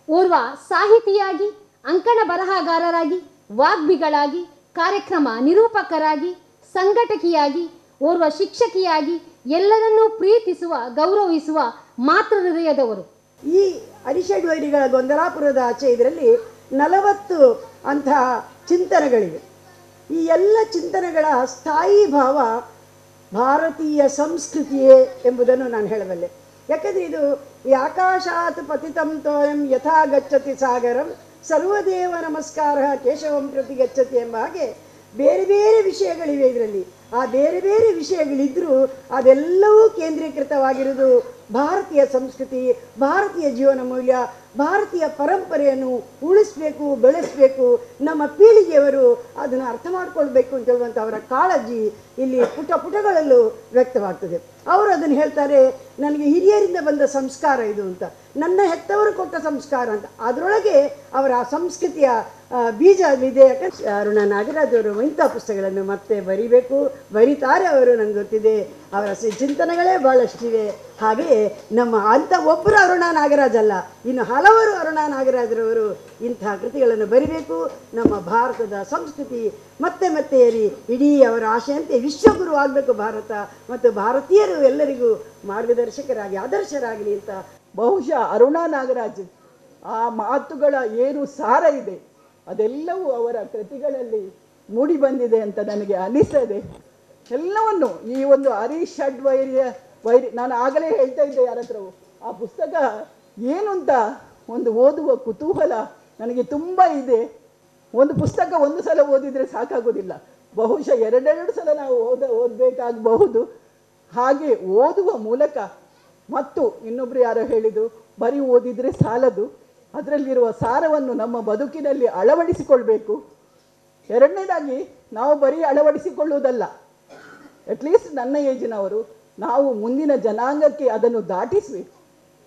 ಓರ್ವ ಸಾಹಿತಿಯಾಗಿ, ಅಂಕಣ ಬರಹಗಾರರಾಗಿ, ವಾಗ್ಮಿಗಳಾಗಿ, ಕಾರ್ಯಕ್ರಮ ನಿರೂಪಕರಾಗಿ, ಸಂಘಟಕಿಯಾಗಿ, ಓರ್ವ ಶಿಕ್ಷಕಿಯಾಗಿ ಎಲ್ಲರನ್ನೂ ಪ್ರೀತಿಸುವ, ಗೌರವಿಸುವ ಮಾತೃ ಹೃದಯದವರು. ಈ ಅರಿಷಡ್ ವೈರಿಗಳ ಗೊಂದಲಾಪುರದ ಆಚೆ ಇದರಲ್ಲಿ 40 ಅಂತಹ ಚಿಂತನೆಗಳಿವೆ. ಈ ಎಲ್ಲ ಚಿಂತನೆಗಳ ಸ್ಥಾಯಿ ಭಾವ ಭಾರತೀಯ ಸಂಸ್ಕೃತಿಯೇ ಎಂಬುದನ್ನು ನಾನು ಹೇಳಬಲ್ಲೆ. ಯಾಕಂದರೆ ಇದು ಈ ಆಕಾಶಾತ್ ಪತಿತಂ ತೋಯಂ ಯಥಾ ಗಚ್ಚತಿ ಸಾಗರಂ ಸರ್ವದೇವ ನಮಸ್ಕಾರ ಕೇಶವಂ ಪ್ರತಿ ಗಚ್ಚತಿ ಎಂಬ ಹಾಗೆ ಬೇರೆ ಬೇರೆ ವಿಷಯಗಳಿವೆ ಇದರಲ್ಲಿ. ಆ ಬೇರೆ ಬೇರೆ ವಿಷಯಗಳಿದ್ದರೂ ಅದೆಲ್ಲವೂ ಕೇಂದ್ರೀಕೃತವಾಗಿರುವುದು ಭಾರತೀಯ ಸಂಸ್ಕೃತಿ, ಭಾರತೀಯ ಜೀವನ ಮೂಲ್ಯ, ಭಾರತೀಯ ಪರಂಪರೆಯನ್ನು ಉಳಿಸಬೇಕು, ಬೆಳೆಸಬೇಕು, ನಮ್ಮ ಪೀಳಿಗೆಯವರು ಅದನ್ನು ಅರ್ಥ ಮಾಡಿಕೊಳ್ಬೇಕು ಅಂತ ಹೇಳುವಂಥ ಅವರ ಕಾಳಜಿ ಇಲ್ಲಿ ಪುಟಗಳಲ್ಲೂ ವ್ಯಕ್ತವಾಗ್ತದೆ. ಅವರು ಅದನ್ನು ಹೇಳ್ತಾರೆ, ನನಗೆ ಹಿರಿಯರಿಂದ ಬಂದ ಸಂಸ್ಕಾರ ಇದು ಅಂತ, ನನ್ನ ಹೆತ್ತವರು ಕೊಟ್ಟ ಸಂಸ್ಕಾರ ಅಂತ. ಅದರೊಳಗೆ ಅವರ ಆ ಸಂಸ್ಕೃತಿಯ ಬೀಜ ಇದೆ. ಯಾಕಂದ್ರೆ ಅರುಣಾ ನಾಗರಾಜ್ ಅವರು ಇಂಥ ಪುಸ್ತಕಗಳನ್ನು ಮತ್ತೆ ಬರೀತಾರೆ ಅವರು, ನನಗೆ ಗೊತ್ತಿದೆ. ಅವರ ಚಿಂತನೆಗಳೇ ಭಾಳಷ್ಟಿವೆ. ಹಾಗೆಯೇ ನಮ್ಮ ಅಂಥ ಒಬ್ಬರು ಅರುಣಾ ನಾಗರಾಜ್ ಅಲ್ಲ, ಇನ್ನು ಹಲವರು ಅರುಣಾ ನಾಗರಾಜರವರು ಇಂತಹ ಕೃತಿಗಳನ್ನು ಬರಿಬೇಕು. ನಮ್ಮ ಭಾರತದ ಸಂಸ್ಕೃತಿ ಮತ್ತೆ ಮತ್ತೆ ಏರಿ ಇಡೀ ಅವರ ಆಶೆಯಂತೆ ವಿಶ್ವಗುರು ಆಗಬೇಕು ಭಾರತ, ಮತ್ತು ಭಾರತೀಯರು ಎಲ್ಲರಿಗೂ ಮಾರ್ಗದರ್ಶಕರಾಗಿ ಆದರ್ಶರಾಗಲಿ ಅಂತ. ಬಹುಶಃ ಅರುಣಾ ನಾಗರಾಜ್ ಆ ಮಾತುಗಳ ಏನು ಸಾರ ಇದೆ ಅದೆಲ್ಲವೂ ಅವರ ಕೃತಿಗಳಲ್ಲಿ ಮೂಡಿ ಬಂದಿದೆ ಅಂತ ನನಗೆ ಅನಿಸ್ತದೆ. ಎಲ್ಲವನ್ನು ಈ ಒಂದು ಅರಿಷಡ್ ವೈರಿ ನಾನು ಆಗಲೇ ಹೇಳ್ತಾ ಇದ್ದೆ ಯಾರ ಹತ್ರವು, ಆ ಪುಸ್ತಕ ಏನು ಅಂತ ಒಂದು ಓದುವ ಕುತೂಹಲ ನನಗೆ ತುಂಬ ಇದೆ. ಒಂದು ಪುಸ್ತಕ ಒಂದು ಸಲ ಓದಿದರೆ ಸಾಕಾಗೋದಿಲ್ಲ, ಬಹುಶಃ 2 ಸಲ ನಾವು ಓದಬೇಕಾಗಬಹುದು. ಹಾಗೆ ಓದುವ ಮೂಲಕ, ಮತ್ತು ಇನ್ನೊಬ್ಬರು ಯಾರೋ ಹೇಳಿದರು, ಬರೀ ಓದಿದರೆ ಸಾಲದು, ಅದರಲ್ಲಿರುವ ಸಾರವನ್ನು ನಮ್ಮ ಬದುಕಿನಲ್ಲಿ ಅಳವಡಿಸಿಕೊಳ್ಬೇಕು. 2ನೇದಾಗಿ ನಾವು ಬರೀ ಅಳವಡಿಸಿಕೊಳ್ಳುವುದಲ್ಲ, ಅಟ್ಲೀಸ್ಟ್ ನನ್ನ ಏಜಿನವರು ನಾವು ಮುಂದಿನ ಜನಾಂಗಕ್ಕೆ ಅದನ್ನು ದಾಟಿಸಬೇಕು.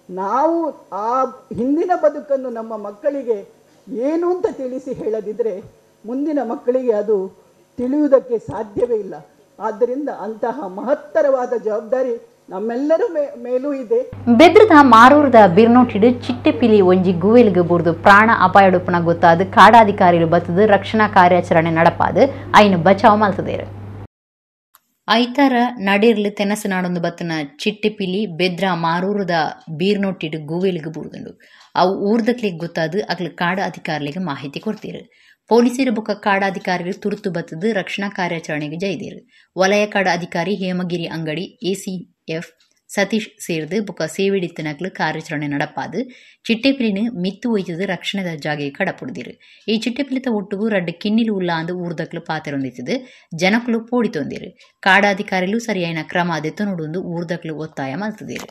ನಾವು ಆ ಹಿಂದಿನ ಬದುಕನ್ನು ನಮ್ಮ ಮಕ್ಕಳಿಗೆ ಏನು ಅಂತ ತಿಳಿಸಿ ಹೇಳದಿದ್ದರೆ ಮುಂದಿನ ಮಕ್ಕಳಿಗೆ ಅದು ತಿಳಿಯುವುದಕ್ಕೆ ಸಾಧ್ಯವೇ ಇಲ್ಲ. ಆದ್ದರಿಂದ ಅಂತಹ ಮಹತ್ತರವಾದ ಜವಾಬ್ದಾರಿ ನಮ್ಮೆಲ್ಲರ ಮೇಲೂ ಇದೆ. ಬೆದ್ರದ ಮಾರೂರದ ಬಿರ್ನೋಟಿಡು ಚಿಟ್ಟೆಪಿಲಿ ಒಂಜಿ ಗುವೆಲ್ಗೆ ಬುರ್ದು ಪ್ರಾಣ ಅಪಾಯಡುಪನ ಗೊತ್ತಾದ ಕಾಡಾಧಿಕಾರಿಗಳು ಬತ್ತದು ರಕ್ಷಣಾ ಕಾರ್ಯಾಚರಣೆ ನಡಪಾದು ಐನು ಬಚಾವ್ ಮಲ್ತದೇರು. ಐತಾರ ನಡೇರ್ಲು ತೆನಸು ನಾಡೊಂದು ಬತ್ತನ ಚಿಟ್ಟೆಪಿಲಿ ಬೆದ್ರ ಮಾರೂರದ ಬೀರ್ನೊಟ್ಟಿಡು ಗುವೆಲ್ಗೆ ಬುರ್ದುಂಡು ಅವು ಊರ್ದಕ್ಲಿಗೆ ಗೊತ್ತಾದು ಅಕ್ಲು ಕಾಡ ಅಧಿಕಾರಿಗಳಿಗೆ ಮಾಹಿತಿ ಕೊಡ್ತೀರು. ಪೊಲೀಸರ ಬುಕ್ಕ ಕಾಡಾಧಿಕಾರಿಗಳು ತುರ್ತು ಬತ್ತದು ರಕ್ಷಣಾ ಕಾರ್ಯಾಚರಣೆಗೆ ಜೈದೇರು. ವಲಯ ಕಾಡ ಅಧಿಕಾರಿ ಹೇಮಗಿರಿ ಅಂಗಡಿ ACF ಸತೀಶ್ ಸೇರಿದು ಬುಕ್ಕ ಸೇವಿಡಿತ್ತನಕ್ಲು ಕಾರ್ಯಾಚರಣೆ ನಡಪಾದು ಚಿಟ್ಟೆಪಿಲಿನ ಮಿತ್ತು ಒಯ್ತದು ರಕ್ಷಣೆದ ಜಾಗೆ ಕಡಪುಡ್ದಿರು. ಈ ಚಿಟ್ಟೆಪಿಲಿತ ಒಟ್ಟುಗೂ ರಡ್ಡು ಕಿನ್ನಿಲು ಉಲ್ಲ ಅಂದು ಊರ್ದಕ್ಲು ಪಾತೆರೊಂದಿತ್ತದು ಜನಕ್ಲು ಪೋಡಿತೊಂದಿರು. ಕಾಡಾಧಿಕಾರಿಗಳು ಸರಿಯಾಯಿನ ಕ್ರಮ ಅದೆತ್ತು ನೋಡೊಂದು ಊರ್ದಕ್ಲು ಒತ್ತಾಯ ಮಲ್ತದಿರು.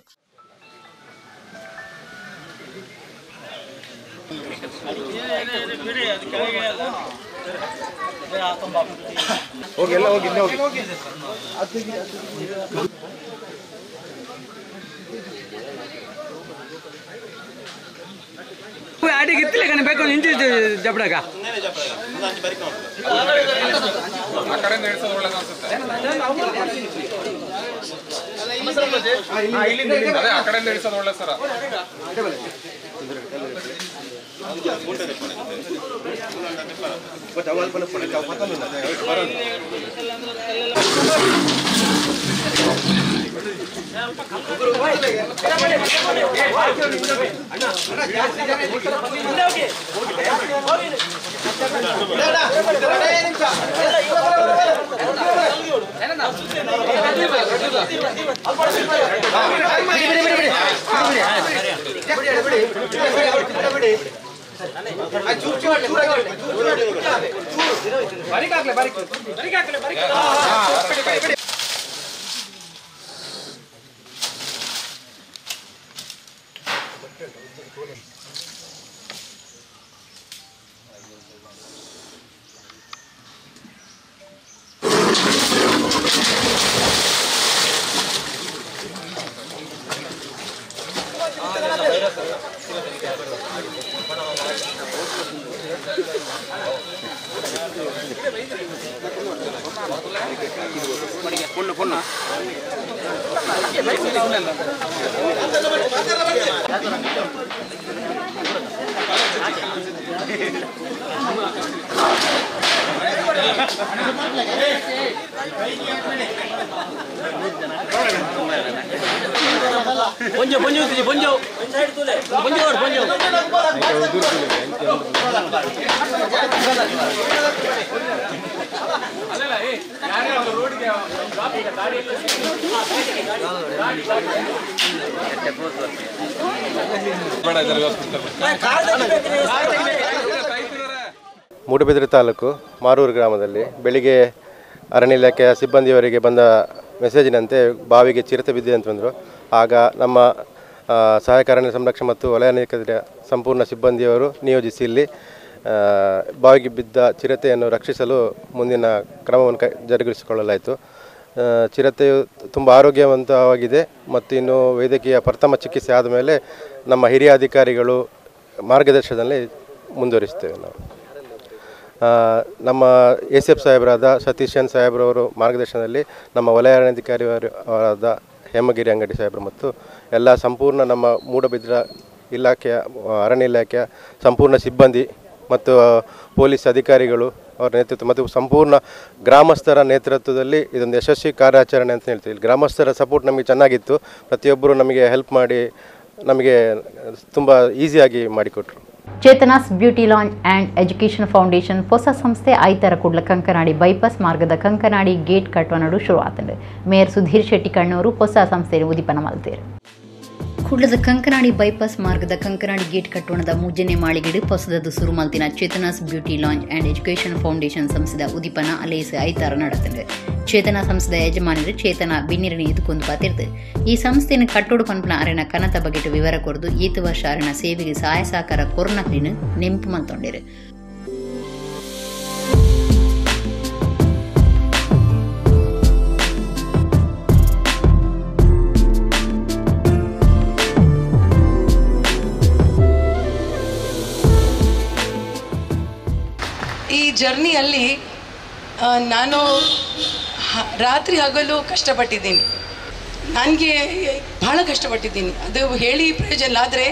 ಅಡಿಗೆ ಇತ್ತಿಲ್ಲ ಕಣ ಬೇಕು ನಿಂತಿ ಜಬಡಗ ಆ ಕಡೆ ನಡೆಸೋದು ಒಳ್ಳೆದು ಅನ್ಸುತ್ತೆ. ಅದೇ ಆ ಕಡೆ ನಡೆಸೋದು ಒಳ್ಳೆ ಸರ. ಮೂಡುಬಿದಿರೆ ತಾಲೂಕು ಮಾರೂರು ಗ್ರಾಮದಲ್ಲಿ ಬೆಳಿಗ್ಗೆ ಅರಣ್ಯ ಇಲಾಖೆಯ ಸಿಬ್ಬಂದಿಯವರಿಗೆ ಬಂದ ಮೆಸೇಜಿನಂತೆ ಬಾವಿಗೆ ಚಿರತೆ ಬಿದ್ದಿದೆ ಅಂತ ಬಂದರು. ಆಗ ನಮ್ಮ ಸಹಾಯಕ ಅರಣ್ಯ ಸಂರಕ್ಷಣೆ ಮತ್ತು ವಲಯ ಅರಣ್ಯ ಸಂಪೂರ್ಣ ಸಿಬ್ಬಂದಿಯವರು ನಿಯೋಜಿಸಿ ಇಲ್ಲಿ ಬಾವಿಗೆ ಬಿದ್ದ ಚಿರತೆಯನ್ನು ರಕ್ಷಿಸಲು ಮುಂದಿನ ಕ್ರಮವನ್ನು ಜರುಗಿಸಿಕೊಳ್ಳಲಾಯಿತು. ಚಿರತೆಯು ತುಂಬ ಆರೋಗ್ಯವಂತವಾಗಿದೆ ಮತ್ತು ಇನ್ನು ವೈದ್ಯಕೀಯ ಪ್ರಥಮ ಚಿಕಿತ್ಸೆ ಆದಮೇಲೆ ನಮ್ಮ ಹಿರಿಯ ಅಧಿಕಾರಿಗಳು ಮಾರ್ಗದರ್ಶನದಲ್ಲಿ ಮುಂದುವರಿಸ್ತೇವೆ. ನಾವು ನಮ್ಮ ACF ಸಾಹೇಬರಾದ ಸತೀಶನ್ ಸಾಹೇಬ್ರವರು ಮಾರ್ಗದರ್ಶನದಲ್ಲಿ ನಮ್ಮ ವಲಯ ಅರಣ್ಯಾಧಿಕಾರಿಯವರಾದ ಹೇಮಗಿರಿ ಅಂಗಡಿ ಸಾಹೇಬರು ಮತ್ತು ಎಲ್ಲ ಸಂಪೂರ್ಣ ನಮ್ಮ ಮೂಡುಬಿದಿರೆ ಇಲಾಖೆಯ ಅರಣ್ಯ ಇಲಾಖೆಯ ಸಂಪೂರ್ಣ ಸಿಬ್ಬಂದಿ ಮತ್ತು ಪೊಲೀಸ್ ಅಧಿಕಾರಿಗಳು ಅವರ ನೇತೃತ್ವ ಮತ್ತು ಸಂಪೂರ್ಣ ಗ್ರಾಮಸ್ಥರ ನೇತೃತ್ವದಲ್ಲಿ ಇದೊಂದು ಯಶಸ್ವಿ ಕಾರ್ಯಾಚರಣೆ ಅಂತ ಹೇಳ್ತೀವಿ. ಗ್ರಾಮಸ್ಥರ ಸಪೋರ್ಟ್ ನಮಗೆ ಚೆನ್ನಾಗಿತ್ತು. ಪ್ರತಿಯೊಬ್ಬರು ನಮಗೆ ಹೆಲ್ಪ್ ಮಾಡಿ ನಮಗೆ ತುಂಬ ಈಸಿಯಾಗಿ ಮಾಡಿಕೊಟ್ರು. Chethana's beauty lounge and education foundation ಹೊಸ ಸಂಸ್ಥೆ ಐತರ ಕುಡ್ಲ ಕಂಕನಾಡಿ ಬೈಪಾಸ್ ಮಾರ್ಗದ ಕಂಕನಾಡಿ ಗೇಟ್ ಕಟ್ಟುವ ನಡು ಶುರುವಾತಂಡು. ಮೇಯರ್ ಸುಧೀರ್ ಶೆಟ್ಟಿ ಕಣ್ಣೂರು ಹೊಸ ಸಂಸ್ಥೆಯನ್ನು ಉದಿಪನ ಮಲ್ತೇರು. ಕುಡ್ಲದ ಕಂಕನಾಡಿ ಬೈಪಾಸ್ ಮಾರ್ಗದ ಕಂಕನಾಡಿ ಗೇಟ್ ಕಟ್ಟೋಣದ ಮೂಜನೆ ಮಾಳಿಗೆಡು ಹೊಸದದು ಸುರು ಮಲ್ತಿನ Chethana's beauty lounge and education foundation ಸಂಸ್ಥೆದ ಉದಿಪನ ಅಲೇಸ್ ಐತಾರ ನಡೆತಂಡು. ಚೇತನ ಸಂಸ್ಥೆದ ಯಜಮಾನರು ಚೇತನ ಬಿನ್ನಿರನಿ ಇದುಕೊಂದು ಪಾತಿರ್ದು ಈ ಸಂಸ್ಥೆಯನ್ನು ಕಟ್ಟೋಡು ಪನ್ಪನ ಅರೆನ ಕನತ ಬಗೆಟ್ ವಿವರ ಕೊರದು ಈತ ವರ್ಷ ಅರೆನ ಸೇವೆಗೆ ಸಹಾಯ ಸಹಕಾರ ಕೊರೋನಾಕ್ಲಿನ ನೆಂಪು ಮಲ್ತೊಂಡಿರು. ಈ ಜರ್ನಿಯಲ್ಲಿ ನಾನು ರಾತ್ರಿ ಹಗಲು ಕಷ್ಟಪಟ್ಟಿದ್ದೀನಿ. ನನಗೆ ಬಹಳ ಕಷ್ಟಪಟ್ಟಿದ್ದೀನಿ. ಅದು ಹೇಳಿ ಪ್ರಯೋಜನ. ಆದರೆ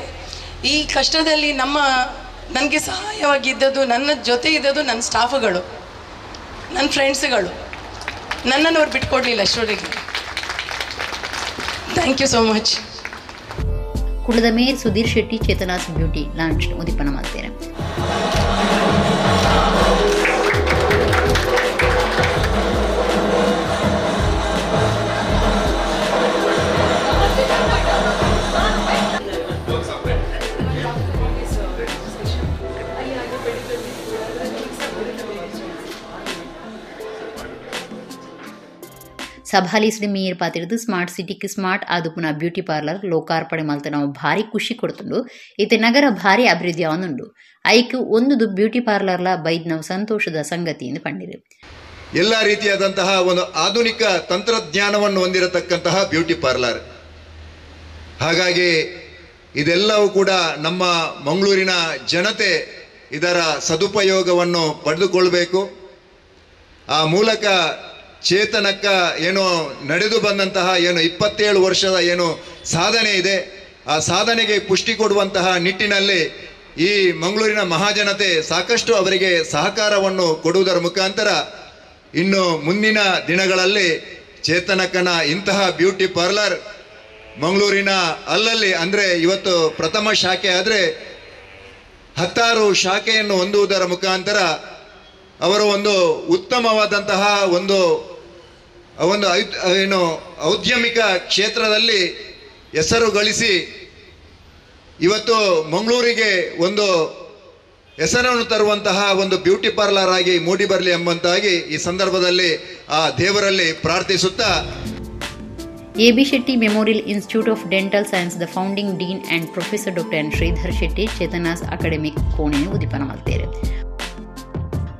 ಈ ಕಷ್ಟದಲ್ಲಿ ನನಗೆ ಸಹಾಯವಾಗಿದ್ದದ್ದು, ನನ್ನ ಜೊತೆ ಇದ್ದದ್ದು ನನ್ನ ಸ್ಟಾಫುಗಳು, ನನ್ನ ಫ್ರೆಂಡ್ಸ್ಗಳು. ನನ್ನನ್ನು ಅವ್ರು ಬಿಟ್ಕೊಡ್ಲಿಲ್ಲ ಅಷ್ಟೊರಿಗೆ. Thank you so much. ಕುಳ್ಳದ mayor Sudheer Shetty Chethana's beauty lounge ಉದಿಪನ ಮಾಡ್ತಾರೆ. ಸಭಾಲಿಸಿದ ಮೇಯರ್ ಪಾತಿರದು ಸ್ಮಾರ್ಟ್ ಸಿಟಿಗೆ ಸ್ಮಾರ್ಟ್ ಆದುಪುನ ಬ್ಯೂಟಿ ಪಾರ್ಲರ್ ಲೋಕಾರ್ಪಣೆ ಮಲ್ತ ನಾವು ಭಾರಿ ಖುಷಿ ಕೊಡ್ತುಂಡು. ಇತ್ತೆ ನಗರ ಭಾರಿ ಅಭಿವೃದ್ಧಿ ಆವೊಂದುಂಡು. ಐಕ್ ಒಂದು ಬ್ಯೂಟಿ ಪಾರ್ಲರ್ಲ ಬೈದ್ ನಾವು ಸಂತೋಷದ ಸಂಗತಿ ಎಂದು ಪಂಡಿರು. ಎಲ್ಲ ರೀತಿಯಾದಂತಹ ಒಂದು ಆಧುನಿಕ ತಂತ್ರಜ್ಞಾನವನ್ನು ಹೊಂದಿರತಕ್ಕಂತಹ ಬ್ಯೂಟಿ ಪಾರ್ಲರ್. ಹಾಗಾಗಿ ಇದೆಲ್ಲವೂ ಕೂಡ ನಮ್ಮ ಮಂಗಳೂರಿನ ಜನತೆ ಇದರ ಸದುಪಯೋಗವನ್ನು ಪಡೆದುಕೊಳ್ಳಬೇಕು. ಆ ಮೂಲಕ ಚೇತನಕ್ಕ ಏನು ನಡೆದು ಬಂದಂತಹ 27 ವರ್ಷದ ಸಾಧನೆ ಇದೆ, ಆ ಸಾಧನೆಗೆ ಪುಷ್ಟಿ ಕೊಡುವಂತಹ ನಿಟ್ಟಿನಲ್ಲಿ ಈ ಮಂಗಳೂರಿನ ಮಹಾಜನತೆ ಸಾಕಷ್ಟು ಅವರಿಗೆ ಸಹಕಾರವನ್ನು ಕೊಡುವುದರ ಮುಖಾಂತರ ಇನ್ನು ಮುಂದಿನ ದಿನಗಳಲ್ಲಿ ಚೇತನಕ್ಕನ ಇಂತಹ ಬ್ಯೂಟಿ ಪಾರ್ಲರ್ ಮಂಗಳೂರಿನ ಅಲ್ಲಲ್ಲಿ ಅಂದರೆ ಇವತ್ತು ಪ್ರಥಮ ಶಾಖೆ ಆದರೆ 10 ಶಾಖೆಯನ್ನು ಹೊಂದುವುದರ ಮುಖಾಂತರ ಅವರು ಒಂದು ಉತ್ತಮವಾದಂತಹ ಒಂದು ಏನು ಔದ್ಯಮಿಕ ಕ್ಷೇತ್ರದಲ್ಲಿ ಹೆಸರು ಗಳಿಸಿ ಇವತ್ತು ಮಂಗಳೂರಿಗೆ ಒಂದು ಹೆಸರನ್ನು ತರುವಂತಹ ಒಂದು ಬ್ಯೂಟಿ ಪಾರ್ಲರ್ ಆಗಿ ಮೂಡಿ ಬರಲಿ ಎಂಬಂತಾಗಿ ಈ ಸಂದರ್ಭದಲ್ಲಿ ಆ ದೇವರಲ್ಲಿ ಪ್ರಾರ್ಥಿಸುತ್ತಾ AB Shetty Memorial Institute of Dental Science the founding dean and Professor Dr. N. Sridhar Shetty Chetana's academic ಕೋಣೆಯನ್ನು ಉದಿಪನ ಮಾಡ್ತಾರೆ.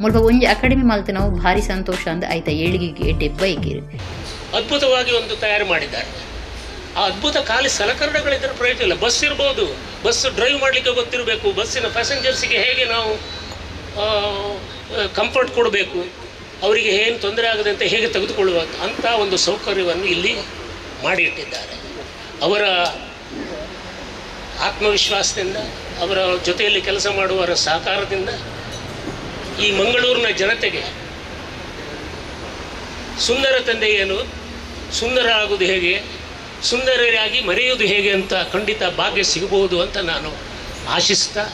ಮುಲ್ಪ ಒಂಜಿ ಅಕಾಡೆಮಿ ಮಲ್ತ ನಾವು ಭಾರಿ ಸಂತೋಷ ಅಂದ ಆಯ್ತಾ ಏಳಿಗೆಗೆ ಡೆಬ್ಬೈಕಿರು ಅದ್ಭುತವಾಗಿ ಒಂದು ತಯಾರು ಮಾಡಿದ್ದಾರೆ. ಆ ಅದ್ಭುತ ಖಾಲಿ ಸಲಕರಣೆಗಳಿದ್ದರೆ ಪ್ರಯೋಜನ ಇಲ್ಲ. ಬಸ್ ಇರ್ಬೋದು, ಬಸ್ ಡ್ರೈವ್ ಮಾಡಲಿಕ್ಕೆ ಗೊತ್ತಿರಬೇಕು, ಬಸ್ಸಿನ ಪ್ಯಾಸೆಂಜರ್ಸಿಗೆ ಹೇಗೆ ನಾವು ಕಂಫರ್ಟ್ ಕೊಡಬೇಕು, ಅವರಿಗೆ ಏನು ತೊಂದರೆ ಆಗದಂತೆ ಹೇಗೆ ತೆಗೆದುಕೊಳ್ಳುವ ಅಂಥ ಒಂದು ಸೌಕರ್ಯವನ್ನು ಇಲ್ಲಿ ಮಾಡಿಟ್ಟಿದ್ದಾರೆ. ಅವರ ಆತ್ಮವಿಶ್ವಾಸದಿಂದ, ಅವರ ಜೊತೆಯಲ್ಲಿ ಕೆಲಸ ಮಾಡುವವರ ಸಹಕಾರದಿಂದ ಈ ಮಂಗಳೂರಿನ ಜನತೆಗೆ ಸುಂದರ ತಂದೆ ಏನು, ಸುಂದರ ಆಗುವುದು ಹೇಗೆ, ಸುಂದರರಾಗಿ ಮರೆಯುವುದು ಹೇಗೆ ಅಂತ ಖಂಡಿತ ಭಾಗ್ಯ ಸಿಗಬಹುದು ಅಂತ ನಾನು ಆಶಿಸ್ತಾ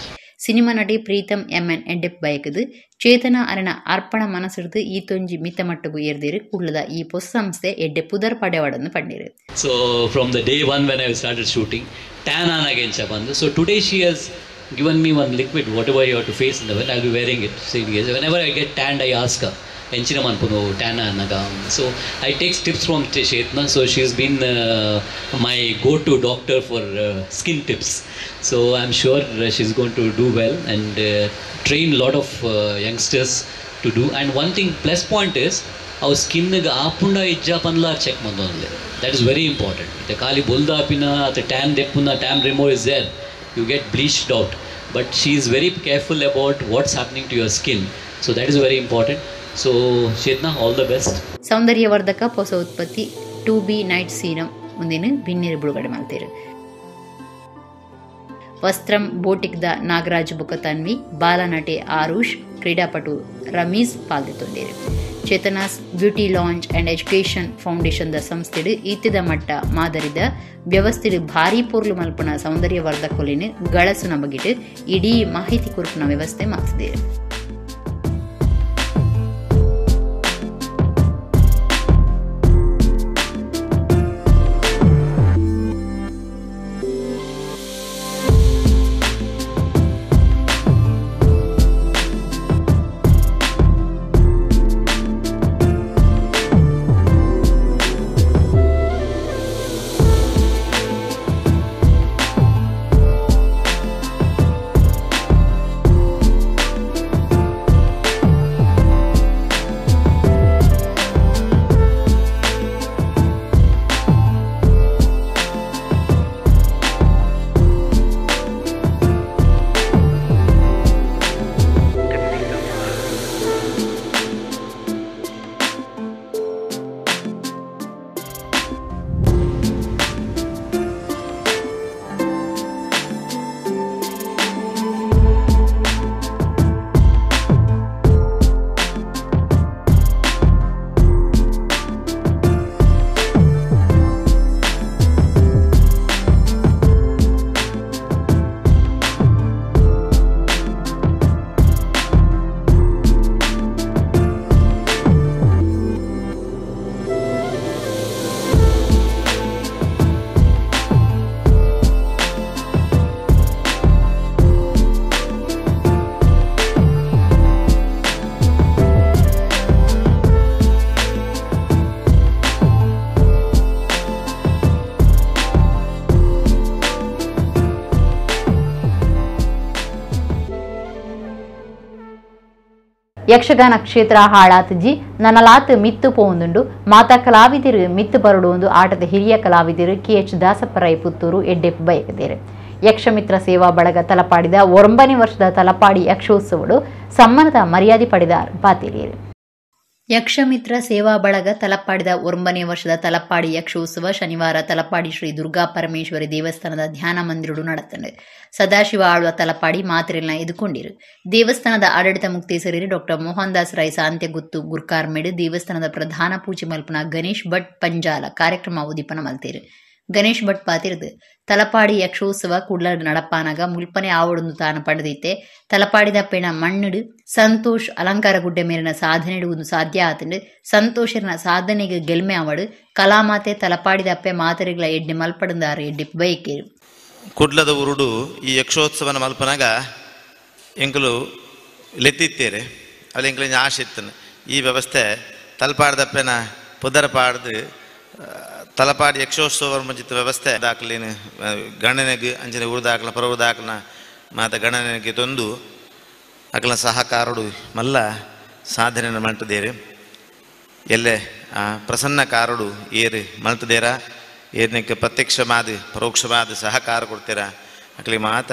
ಸಿನಿಮಾ ನಟಿ ಪ್ರೀತಮ್ MN ಎಡ್ಡೆಪ್ ಬಯಕದು ಚೇತನ ಅರಣ ಅರ್ಪಣ ಮನಸ್ಸಿಡ್ದು ಈ ತೊಂಜಿ ಮಿತ ಮಟ್ಟಗೂ ಏರ್ದಿರು ಕುಳ್ಳದ ಈ ಪೊಸ ಸಂಸ್ಥೆ ಎಡ್ಡೆ ಪುದರ್ ಪಡೆವಾಡನ್ನು ಪಂಡಿರು. So from the day one when I started shooting, tan on again chabandu. So today she has given me one liquid, whatever you have to face in the wind, I'll be wearing it. Whenever I get tanned, I ask her. Enchina manpuno tana anaga. So I take tips from Chetna. So she's been my go-to doctor for skin tips. So I'm sure she's going to do well and train a lot of youngsters to do. And one thing plus point is our skin ga apunda ijja panla check mandonle. That is very important. The kali bolda apina the tan depuna tan remover is there. You get bleached out. But she is very careful about what's happening to your skin. So that is very important. So Chetna, all the best. ಸೌಂದರ್ಯವರ್ಧಕ ಹೊಸ ಉತ್ಪತ್ತಿ 2B night serum ಮುಂದಿನ ಬಿನ್ನಿರು ಬಿಡುಗಡೆ ಮಾಡ್ತೀರು. ವಸ್ತ್ರಂ ಬೋಟಿಕ್ದ ನಾಗರಾಜ್ ಬುಕತನ್ವಿ, ಬಾಲನಟೆ ಆರುಷ್, ಕ್ರೀಡಾಪಟು ರಮೀಜ್ ಪಾಲ್ದೊಂದಿರು. Chethana's beauty lounge and education foundation ದ ಸಂಸ್ಥೆಡು ಈತಿದ ಮಟ್ಟ ಮಾದರಿದ ವ್ಯವಸ್ಥೆಡು ಭಾರಿ ಪೊರ್ಲು ಮಲ್ಪನ ಸೌಂದರ್ಯವರ್ಧಕೊಲಿನ ಗಳಸುನ ಬಗೆಟ್ ಇಡೀ ಮಾಹಿತಿ ಕುರುಪುನ ವ್ಯವಸ್ಥೆ ಮಾಡ್ತಿದ್ದೀರು. ಯಕ್ಷಗಾನ ಕ್ಷೇತ್ರ ಹಾಳಾತಜಿ ನನಲಾತ್ ಮಿತ್ತು ಪೋಂದುಂಡು ಮಾತಾ ಕಲಾವಿದರು ಮಿತ್ತು ಬರಡುವುದು ಆಟದ ಹಿರಿಯ ಕಲಾವಿದರು KH ದಾಸಪ್ಪರೈ ಪುತ್ತೂರು ಎಡ್ಡೆಪ್ ಬಯಕದೇರು. ಯಕ್ಷಮಿತ್ರ ಸೇವಾ ಬಳಗ ತಲಪಾಡಿದ 9ನೇ ವರ್ಷದ ತಲಪಾಡಿ ಯಕ್ಷೋತ್ಸವಡು ಸಮ್ಮಾನದ ಮರ್ಯಾದೆ ಪಡೆದ ಬಾತಿರಿಯರು. ಯಕ್ಷಮಿತ್ರ ಸೇವಾ ಬಳಗ ತಲಪ್ಪಾಡಿದ 9ನೇ ವರ್ಷದ ತಲಪ್ಪಾಡಿ ಯಕ್ಷೋತ್ಸವ ಶನಿವಾರ ತಲಪ್ಪಾಡಿ ಶ್ರೀ ದುರ್ಗಾ ಪರಮೇಶ್ವರಿ ದೇವಸ್ಥಾನದ ಧ್ಯಾನ ಮಂದಿರಡು ನಡೆತಂಡೆ. ಸದಾಶಿವ ಆಳ್ವ ತಲಪ್ಪಾಡಿ ಮಾತ್ರೆಲ್ನ ಎದುಕೊಂಡಿರು. ದೇವಸ್ಥಾನದ ಆಡಳಿತ ಮುಕ್ತೇಸರಿ ಡಾಕ್ಟರ್ ಮೋಹನ್ ದಾಸ್ ರೈ ಸಾಂತ್ಯಗುತ್ತು ಗುರ್ಕಾರ್ಮೆಡ್ ದೇವಸ್ಥಾನದ ಪ್ರಧಾನ ಪೂಜೆ ಮಲ್ಪನ ಗಣೇಶ್ ಭಟ್ ಪಂಜಾಲ ಕಾರ್ಯಕ್ರಮ ಉದೀಪನ ಮಲ್ತೇರು. ಗಣೇಶ್ ಭಟ್ ಪಾತಿರ್ದು ತಲಪಾಡಿ ಯಕ್ಷೋತ್ಸವ ಕುಡ್ಲ ನಡಪಾನಾಗ ಮುಲ್ಪನೆ ಆವಡೊಂದು ತಾನು ಪಡೆದಿತ್ತೆ. ತಲಪಾಡಿದ ಪೆಣ ಮಣ್ಣಿಡು ಸಂತೋಷ್ ಅಲಂಕಾರ ಗುಡ್ಡೆ ಮೇಲಿನ ಸಾಧನೆ ಒಂದು ಸಾಧ್ಯ ಆತಂಡು ಸಂತೋಷನ ಸಾಧನೆಗೆ ಗೆಲ್ಮೆ ಅವಡು ಕಲಾಮಾತೆ ತಲಪಾಡಿದ ಅಪ್ಪೆ ಮಾತರಿಗಳ ಎಡ್ಡೆ ಮಲ್ಪಡಂದಾರು ಎಡ್ಡೆ ಬಯಕೇರು. ಕುಡ್ಲದ ಉರುಡು ಈ ಯಕ್ಷೋತ್ಸವನ ಮಲ್ಪನಾಗ ಎಂಕಲು ಲೆತ್ತಿತ್ತೇರೆ ಅಲ್ಲಿ ಎಂಕಲಿನ ಆಶೆ ಇತ್ತನು ಈ ವ್ಯವಸ್ಥೆ ತಲಪಾಡ್ದಪ್ಪೆನ ಪುದರ ಪಾಡ್ದು ತಲಪಾಡಿ ಯಕ್ಷೋತ್ಸವ ಮಂಚಿತ ವ್ಯವಸ್ಥೆ ದಾಖಲಿನ ಗಣನೆಗೆ ಅಂಚನೆ ಉರ್ದಾಕಲ ಪರವ ದಾಖಲನ ಮಾತ ಗಣನೆಗೆ ತಂದು ಅಕಲ ಸಹಕಾರಡು ಮಲ್ಲ ಸಾಧನೆ ಮಲ್ತದೇರು ಎಲ್ಲೆ ಪ್ರಸನ್ನ ಕಾರಡು ಏರು ಮಲ್ತದೇರ ಏರ್ನಕ್ಕೆ ಪ್ರತ್ಯಕ್ಷವಾದ ಪರೋಕ್ಷವಾದ ಸಹಕಾರ ಕೊಡ್ತೀರ ಅಕಲಿ ಮಾತ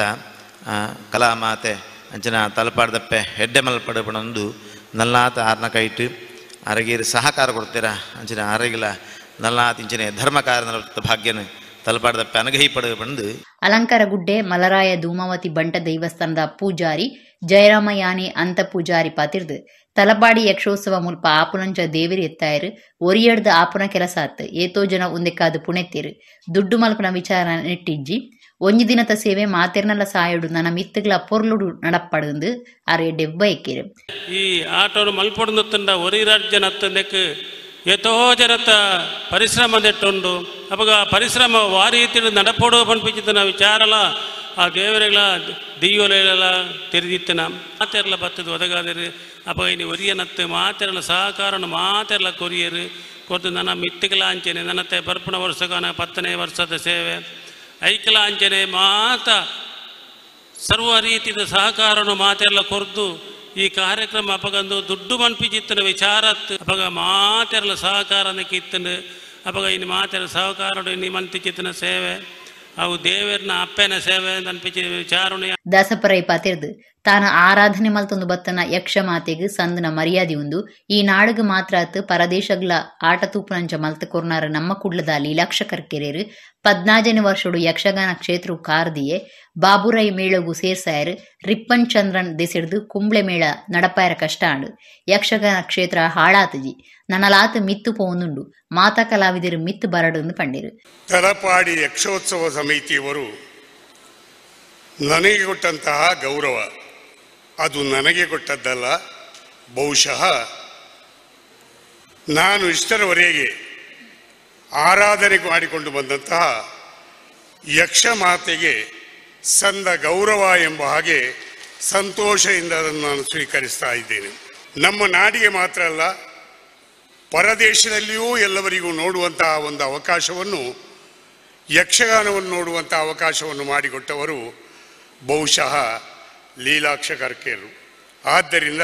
ಕಲಾ ಮಾತೆ ಅಂಚನ ತಲಪಾಡ್ದಪ್ಪೆ ಹೆಡ್ಡೆ ಮಲ್ಪಡಬಣಂದು ನಲ್ಲಾತ ಆರ್ನ ಕೈಟು ಅರಗೇರಿ ಸಹಕಾರ ಕೊಡ್ತೀರ ಅಂಚಿನ ಅರಗಿಲ ನಲ್ಲಾತಿಂಚನೆ ಧರ್ಮ ಕಾರ್ಯ ಭಾಗ್ಯನ ತಲಪಾಡ್ದಪ್ಪೆ ಅನಗಹಿ ಪಡ ಬಂದು ಅಲಂಕಾರ ಗುಡ್ಡೆ ಮಲರಾಯ ಧೂಮಾವತಿ ಬಂಟ ದೇವಸ್ಥಾನದ ಪೂಜಾರಿ ಜಯರಾಮ ಯಾನೆ ಅಂತ ಪೂಜಾರಿ ಪಾತಿರ್ದು ತಲಪಾಡಿ ಯಕ್ಷೋತ್ಸವ ಮುಲ್ಪ ಆಪುನಂಚ ದೇವಿರಿ ಎತ್ತಾಯರು ಒರಿಯಡ್ದ ಆಪುನ ಕೆಲಸ ಆತ್ ಏತೋ ಜನ ಒಂದೆಕ್ಕಾದು ಪುಣೆತ್ತೇರು ದುಡ್ಡು ಮಲ್ಪನ ವಿಚಾರ ನೆಟ್ಟಿಜ್ಜಿ ಒಂಜಿ ದಿನದ ಸೇವೆ ಮಾತೆರ್ನಲ್ಲ ಸಾಯಡು ನನ್ನ ಮಿತ್ತಗಳ ಪೊರ್ಲುಡು ನಡಪ್ಪಡು ಆರು ಎಡ್ಡೆ ಬಯಕೇರು. ಈ ಆಟೋನು ಮಲ್ಪೊಡು ತಂಡ ಒರಿ ರಾಜ್ಯ ನತ್ತಂದಕ್ಕೆ ಎತೋ ಜನತ ಪರಿಶ್ರಮ ನೆಟ್ಟುಂಡು ಅವಾಗ ಪರಿಶ್ರಮ ವಾರೀತಿಡು ನಡಪೋಡು ಪನ್ಪಿಚ್ಚಿನ ವಿಚಾರಲ ಆ ದೇವರೆಗಳ ದೀಯೋಲೆಲ್ಲ ತೆರೆದಿತ್ತನ ಮಾತೆರ್ಲ ಬತ್ತದು ಒದಗಾದಿರು ಅವಾಗ ಇನ್ನು ಒರಿಯನತ್ತು ಮಾತೆರಲ ಸಹಕಾರನು ಮಾತೆರ್ಲ ಕೊರಿಯರು ಕೊಟ್ಟು ನನ್ನ ಮಿತ್ತಿಕಲಾಂಚನೆ ನನ್ನತ್ತೆ ಬರ್ಪಣ ವರ್ಷಗಾನ 10ನೇ ವರ್ಷದ ಸೇವೆ ಐಕಲಾಂಚನೆ ಮಾತ ಸರ್ವ ರೀತಿಯ ಸಹಕಾರನು ಮಾತೆರ್ಲ ಕೊರ್ದು ಈ ಕಾರ್ಯಕ್ರಮ ಅಪಗಂದು ದುಡ್ಡು ಮನ್ಪಿಜಿತ್ತನ ವಿಚಾರತ್ ಅಪಗ ಮಾತೆರ್ಲ ಸಹಕಾರನ ಕಿತ್ತನು ಅಪಗ ಇನ್ನು ಮಾತೆರ ಸಹಕಾರ ಇನ್ನು ಮನ್ಪಿಚಿತ್ತನ ಸೇವೆ ಅವು ದೇವರನ ಅಪ್ಪನ ಸೇವೆ ಅನ್ಪಿಚಿ ವಿಚಾರಣೆ ದಾಸಪರೈ ಪಾತಿರ್ದು ತಾನು ಆರಾಧನೆ ಮಲ್ತೊಂದು ಬತ್ತನ ಯಕ್ಷ ಮಾತೆಗೆ ಸಂದನ ಮರ್ಯಾದೆ ಉಂದು ಈ ನಾಡುಗೆ ಮಾತ್ರ ಅತ್ತು ಪರದೇಶಗಳ ಆಟ ತೂಪುನಂಚ ಮಲ್ತ ಕೊರ್ನಾರ ನಮ್ಮ ಕುಡ್ಲದ ಲೀಲಾಕ್ಷ ಕರ್ಕೆರೇರು 14ನೇ ವರ್ಷಡು ಯಕ್ಷಗಾನ ಕ್ಷೇತ್ರ ಕಾರ್ದಿಯೇ ಬಾಬುರೈ ಮೇಳಗು ಸೇರ್ಸಾಯರು ರಿಪ್ಪನ್ ಚಂದ್ರನ್ ದೆಸೆಡ್ದು ಕುಂಬ್ಳೆ ಮೇಳ ನಡಪಾಯರ ಕಷ್ಟ ಆಂಡು ಯಕ್ಷಗಾನ ಕ್ಷೇತ್ರ ಹಾಳಾತಜಿ ನನಲಾತು ಮಿತ್ತು ಪೋಂದುಂಡು ಮಾತಾ ಕಲಾವಿದರು ಮಿತ್ತು ಬರಡು ಪಂಡಿರು. ತಲಪಾಡಿ ಯಕ್ಷೋತ್ಸವ ಸಮಿತಿಯವರು ನನಗೆ ಕೊಟ್ಟಂತಹ ಗೌರವ ಅದು ನನಗೆ ಕೊಟ್ಟದ್ದಲ್ಲ, ಬಹುಶಃ ನಾನು ಇಷ್ಟರವರೆಗೆ ಆರಾಧನೆ ಮಾಡಿಕೊಂಡು ಬಂದಂತಹ ಯಕ್ಷ ಮಾತೆಗೆ ಸಂದ ಗೌರವ ಎಂಬ ಹಾಗೆ ಸಂತೋಷದಿಂದ ಅದನ್ನು ನಾನು ಸ್ವೀಕರಿಸ್ತಾ ಇದ್ದೇನೆ. ನಮ್ಮ ನಾಡಿಗೆ ಮಾತ್ರ ಅಲ್ಲ, ಪರದೇಶದಲ್ಲಿಯೂ ಎಲ್ಲವರಿಗೂ ನೋಡುವಂತಹ ಒಂದು ಅವಕಾಶವನ್ನು, ಯಕ್ಷಗಾನವನ್ನು ನೋಡುವಂತಹ ಅವಕಾಶವನ್ನು ಮಾಡಿಕೊಟ್ಟವರು ಬಹುಶಃ ಲೀಲಾಕ್ಷ ಕರ್ಕೇರು. ಆದ್ದರಿಂದ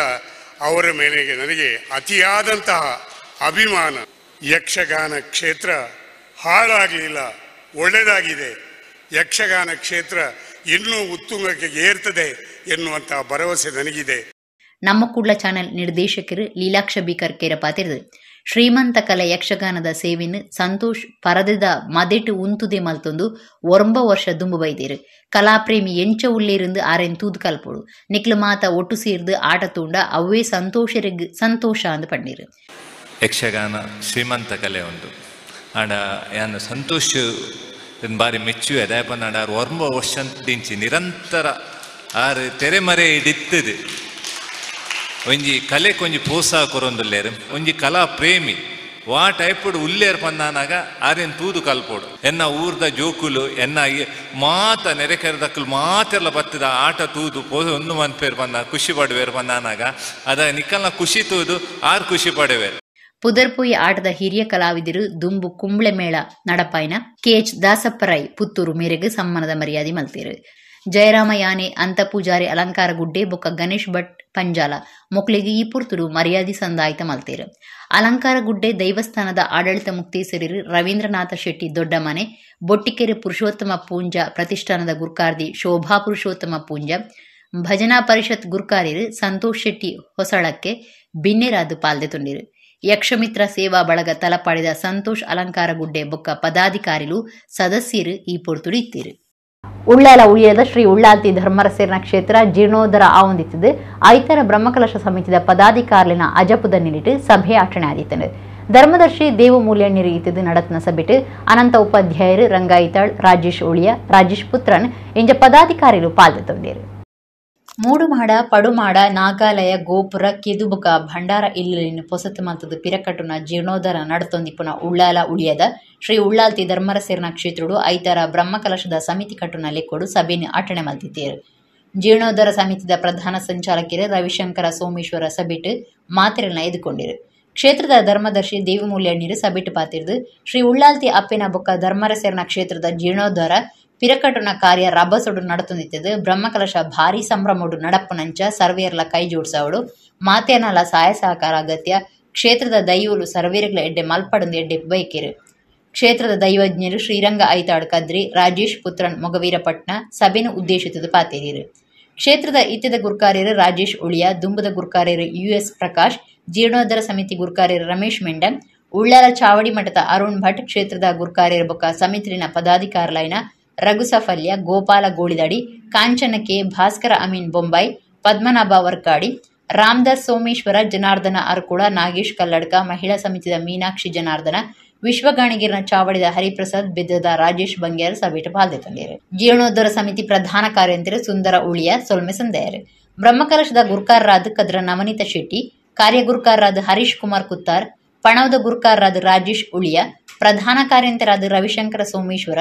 ಅವರ ಮೇಲೆ ನನಗೆ ಅತಿಯಾದಂತಹ ಅಭಿಮಾನ. ಯಕ್ಷಗಾನ ಕ್ಷೇತ್ರ ಹಾಳಾಗಲಿಲ್ಲ, ಒಳ್ಳೆಯದಾಗಿದೆ. ಯಕ್ಷಗಾನ ಕ್ಷೇತ್ರ ಇನ್ನೂ ಉತ್ತುಂಗಕ್ಕೆ ಏರ್ತದೆ ಎನ್ನುವಂತಹ ಭರವಸೆ ನನಗಿದೆ. ನಮ್ಮ ಕುಡ್ಲ ಚಾನೆಲ್ ನಿರ್ದೇಶಕರು ಲೀಲಾಕ್ಷ ಬಿ ಕರ್ಕೇರ ಪಾತಿರ್ದು ಶ್ರೀಮಂತ ಕಲೆ ಯಕ್ಷಗಾನದ ಸೇವಿನ ಸಂತೋಷ್ ಪರದದ ಮದೆಟ್ಟು ಉಂತುದೆ ಮಲ್ತೊಂದು 9 ವರ್ಷ ದುಂಬು ಬೈದೇರು ಕಲಾಪ್ರೇಮಿ ಎಂಚ ಉಳ್ಳೇருந்து ಆರೆನ್ ತೂದು ಕಲ್ಪೋಡು ನಿಕ್ಲು ಮಾತ ಒಟ್ಟು ಸೇರ್ದು ಆಟ ತೂಂಡ ಅವೇ ಸಂತೋಷರಿಗೆ ಸಂತೋಷ ಅಂದು ಪಂಡಿರು. ಯಕ್ಷಗಾನ ಶ್ರೀಮಂತ ಕಲೆ ಉಂಟು ಆಡ ಯಾನು ಸಂತೋಷ ಬಾರಿ ಮೆಚ್ಚು ಅದಾಯಪನ ಆಡ 9 ವರ್ಷ ದಿಂಚಿ ನಿರಂತರ ಆರು ತೆರೆಮರೆ ಹಿಡಿತ್ತದೆ. ಒಂಜಿ ಕಲೆ ಕೊಂಜಿ ಪ್ರೋತ್ಸಾಹ ಕೊರೊಂದುಲ್ಲೇರು ಒಂಜಿ ಕಲಾ ಪ್ರೇಮಿ ವಾ ಟೈಪುಡು ಉಲ್ಲೇರು ಪಂದಾನಾಗ ಆರೇನು ತೂದು ಕಲ್ಪೋಡು ಎನ್ನ ಊರ್ದ ಜೋಕುಲು ಎನ್ನ ಮಾತ ನೆರೆಕೆರೆದಕ್ಕಲು ಮಾತೆಲ್ಲ ಬತ್ತದ ಆಟ ತೂದು ಒಂದು ಮನ್ಪೇರು ಬಂದ ಖುಷಿ ಪಡುವೇರು ಬಂದಾನಾಗ ಅದ ನಿಕ್ಕಲ್ನ ಖುಷಿ ತೂದು ಆರು ಖುಷಿ ಪಡುವೇರು. ಪುದರ್ಪುಯಿ ಆಟದ ಹಿರಿಯ ಕಲಾವಿದರು ದುಂಬು ಕುಂಬ್ಳೆ ಮೇಳ ನಡಪಾಯಿನ ಕೆಎಚ್ ದಾಸಪ್ಪರೈ ಪುತ್ತೂರು ಮೇರೆಗೆ ಸಮ್ಮಾನದ ಮರ್ಯಾದೆ ಮಲ್ತೇರು. ಜಯರಾಮ ಯಾನೆ ಅಂತ ಪೂಜಾರಿ ಅಲಂಕಾರ ಗುಡ್ಡೆ ಬೊಕ್ಕ ಗಣೇಶ್ ಭಟ್ ಪಂಜಾಲ ಮೊಕ್ಲಿಗೆ ಈ ಪುರ್ತುಡು ಮರ್ಯಾದೆ ಸಂದಾಯಿತ ಮಲ್ತೇರು. ಅಲಂಕಾರ ಗುಡ್ಡೆ ದೈವಸ್ಥಾನದ ಆಡಳಿತ ಮುಕ್ತೇಸರಿರು ರವೀಂದ್ರನಾಥ ಶೆಟ್ಟಿ ದೊಡ್ಡಮನೆ, ಬೊಟ್ಟಿಕೆರೆ ಪುರುಷೋತ್ತಮ ಪೂಂಜ ಪ್ರತಿಷ್ಠಾನದ ಗುರ್ಕಾರ್ದಿ ಶೋಭಾ ಪುರುಷೋತ್ತಮ ಪೂಂಜ, ಭಜನಾ ಪರಿಷತ್ ಗುರ್ಕಾರಿರು ಸಂತೋಷ್ ಶೆಟ್ಟಿ ಹೊಸಳಕ್ಕೆ ಬಿನ್ನೆರಾದು ಪಾಲ್ದೆ ತುಂಡಿರು. ಯಕ್ಷಮಿತ್ರ ಸೇವಾ ಬಳಗ ತಲಪಾಡಿದ ಸಂತೋಷ್ ಅಲಂಕಾರ ಗುಡ್ಡೆ ಬೊಕ್ಕ ಪದಾಧಿಕಾರಿಲು ಸದಸ್ಯರು ಈ ಪೊರ್ತುಡಿತ್ತಿರು. ಉಳ್ಳಾಲ ಉಳಿಯದ ಶ್ರೀ ಉಳ್ಳಾಲ್ತಿ ಧರ್ಮರಸೇನ ಕ್ಷೇತ್ರ ಜೀರ್ಣೋದ್ಧಾರ ಆವೊಂದಿತ್ತದು ಐತರ ಬ್ರಹ್ಮಕಲಶ ಸಮಿತಿದ ಪದಾಧಿಕಾರಿನ ಅಜಪುದ ನಿಲಿಟ್ಟು ಸಭೆ ಆಚರಣೆ ಆದಿತ್ತನು. ಧರ್ಮದರ್ಶಿ ದೇವಮೂಲ್ಯಣ್ಣರು ಇತ್ತದು நடத்தின ಸಭೆட்டு ಅನಂತ ಉಪಾಧ್ಯಾಯರು ರಂಗಾಯಿತಾಳ್ ರಾಜೇಶ್ ಉಳಿಯ ರಾಜೇಶ್ ಪುತ್ರನ್ ಇಂಜ ಪದಾಧಿಕಾರಿಲು ಪಾಲ್ಗೊಂಡಿರು. ಮೂಡುಮಾಡ ಪಡುಮಾಡ ನಾಗಾಲಯ ಗೋಪುರ ಕಿದುಬುಕ ಭಂಡಾರ ಇಲ್ಲಿನ ಪೊಸತು ಮಂತದ ಪಿರಕಟ್ಟುನ ಜೀರ್ಣೋದ್ಧಾರ ನಡತೊಂದಿಪ್ಪುನ ಉಳ್ಳಾಲ ಉಳಿಯದ ಶ್ರೀ ಉಳ್ಳಾಲ್ತಿ ಧರ್ಮರಸೇನ ಕ್ಷೇತ್ರಡು ಐತರ ಬ್ರಹ್ಮಕಲಶದ ಸಮಿತಿ ಕಟ್ಟುನ ಲೆಕ್ಕೊಡು ಸಭೆಯನ್ನು ಆಚರಣೆ ಮಲ್ತಿದ್ದೇರು. ಜೀರ್ಣೋದ್ಧಾರ ಸಮಿತಿದ ಪ್ರಧಾನ ಸಂಚಾಲಕರು ರವಿಶಂಕರ ಸೋಮೇಶ್ವರ ಸಭೆಟ್ಟು ಮಾತೆರನ್ನ ಎದುಕೊಂಡಿರು. ಕ್ಷೇತ್ರದ ಧರ್ಮದರ್ಶಿ ದೇವಮೂಲ್ಯಣ್ಣರು ಸಭೆಟ್ಟು ಪಾತಿರ್ದು ಶ್ರೀ ಉಳ್ಳಾಲ್ತಿ ಅಪ್ಪಿನ ಬೊಕ್ಕ ಧರ್ಮರಸೇನ ಕ್ಷೇತ್ರದ ಜೀರ್ಣೋದ್ಧಾರ ಪಿರಕಟ್ಟುನ ಕಾರ್ಯ ರಭಸೊಡು ನಡತೊಂದಿತ್ತದು ಬ್ರಹ್ಮಕಲಶ ಭಾರಿ ಸಂಭ್ರಮೋಡು ನಡಪ್ಪುನಂಚ ಸರ್ವೇರ್ಲ ಕೈ ಜೋಡಿಸವಡು ಮಾತೇನಲ ಸಹಾಯ ಸಹಕಾರ ಅಗತ್ಯ ಕ್ಷೇತ್ರದ ದೈವಲು ಸರ್ವೇರ್ಗಳ ಎಡ್ಡೆ ಮಲ್ಪಡೊಂದು ಎಡ್ಡೆ ಬೈಕೆರು. ಕ್ಷೇತ್ರದ ದೈವಜ್ಞರು ಶ್ರೀರಂಗ ಐತಾಡ್ ಕದ್ರಿ ರಾಜೇಶ್ ಪುತ್ರನ್ ಮೊಗವೀರಪಟ್ನ ಸಭೆಯನ್ನು ಉದ್ದೇಶಿಸಿದ ಪಾತೇರಿರು. ಕ್ಷೇತ್ರದ ಇತ್ಯದ ಗುರ್ಕಾರ್ಯರು ರಾಜೇಶ್ ಉಳಿಯ ದುಂಬದ ಗುರ್ಕಾರ್ಯರು US ಪ್ರಕಾಶ್ ಜೀರ್ಣೋದ್ಧಾರ ಸಮಿತಿ ಗುರ್ಕಾರ್ಯರು ರಮೇಶ್ ಮೆಂಡನ್ ಉಳ್ಳಾಲ ಚಾವಡಿ ಮಠದ ಅರುಣ್ ಭಟ್ ಕ್ಷೇತ್ರದ ಗುರ್ಕಾರ್ಯರ ಬೊಕ್ಕ ಸಮಿತಿನ ಪದಾಧಿಕಾರಲೈನ ರಘುಸಫಲ್ಯ ಗೋಪಾಲ ಗೋಳಿದಡಿ ಕಾಂಚನ ಕೆ ಭಾಸ್ಕರ ಅಮೀನ್ ಬೊಂಬಾಯಿ ಪದ್ಮನಾಭ ವರ್ಕಾಡಿ ರಾಮದಾಸ್ ಸೋಮೇಶ್ವರ ಜನಾರ್ದನ ಅರ್ಕುಳ ನಾಗೇಶ್ ಕಲ್ಲಡ್ಕ ಮಹಿಳಾ ಸಮಿತಿದ ಮೀನಾಕ್ಷಿ ಜನಾರ್ದನ ವಿಶ್ವಗಾಣಿಗಿರಿನ ಚಾವಡಿದ ಹರಿಪ್ರಸಾದ್ ಬಿದ್ದದ ರಾಜೇಶ್ ಬಂಗ್ಯಾರ್ ಸಭೆಟ್ ಪಾಲ್ಗೊಂಡಿರು. ಜೀರ್ಣೋದ್ಧಾರ ಸಮಿತಿ ಪ್ರಧಾನ ಕಾರ್ಯಂತರ ಸುಂದರ ಉಳಿಯ ಸೊಲ್ಮೆ ಸಂದೆಯರು. ಬ್ರಹ್ಮಕಲಶದ ಗುರ್ಕಾರರಾದ ಕದ್ರ ನವನೀತ ಶೆಟ್ಟಿ ಕಾರ್ಯಗುರ್ಕಾರರಾದ ಹರೀಶ್ ಕುಮಾರ್ ಕುತ್ತಾರ್ ಪಣವದ ಗುರ್ಕಾರರಾದ ರಾಜೇಶ್ ಉಳಿಯ ಪ್ರಧಾನ ಕಾರ್ಯಂತರಾದ ರವಿಶಂಕರ ಸೋಮೇಶ್ವರ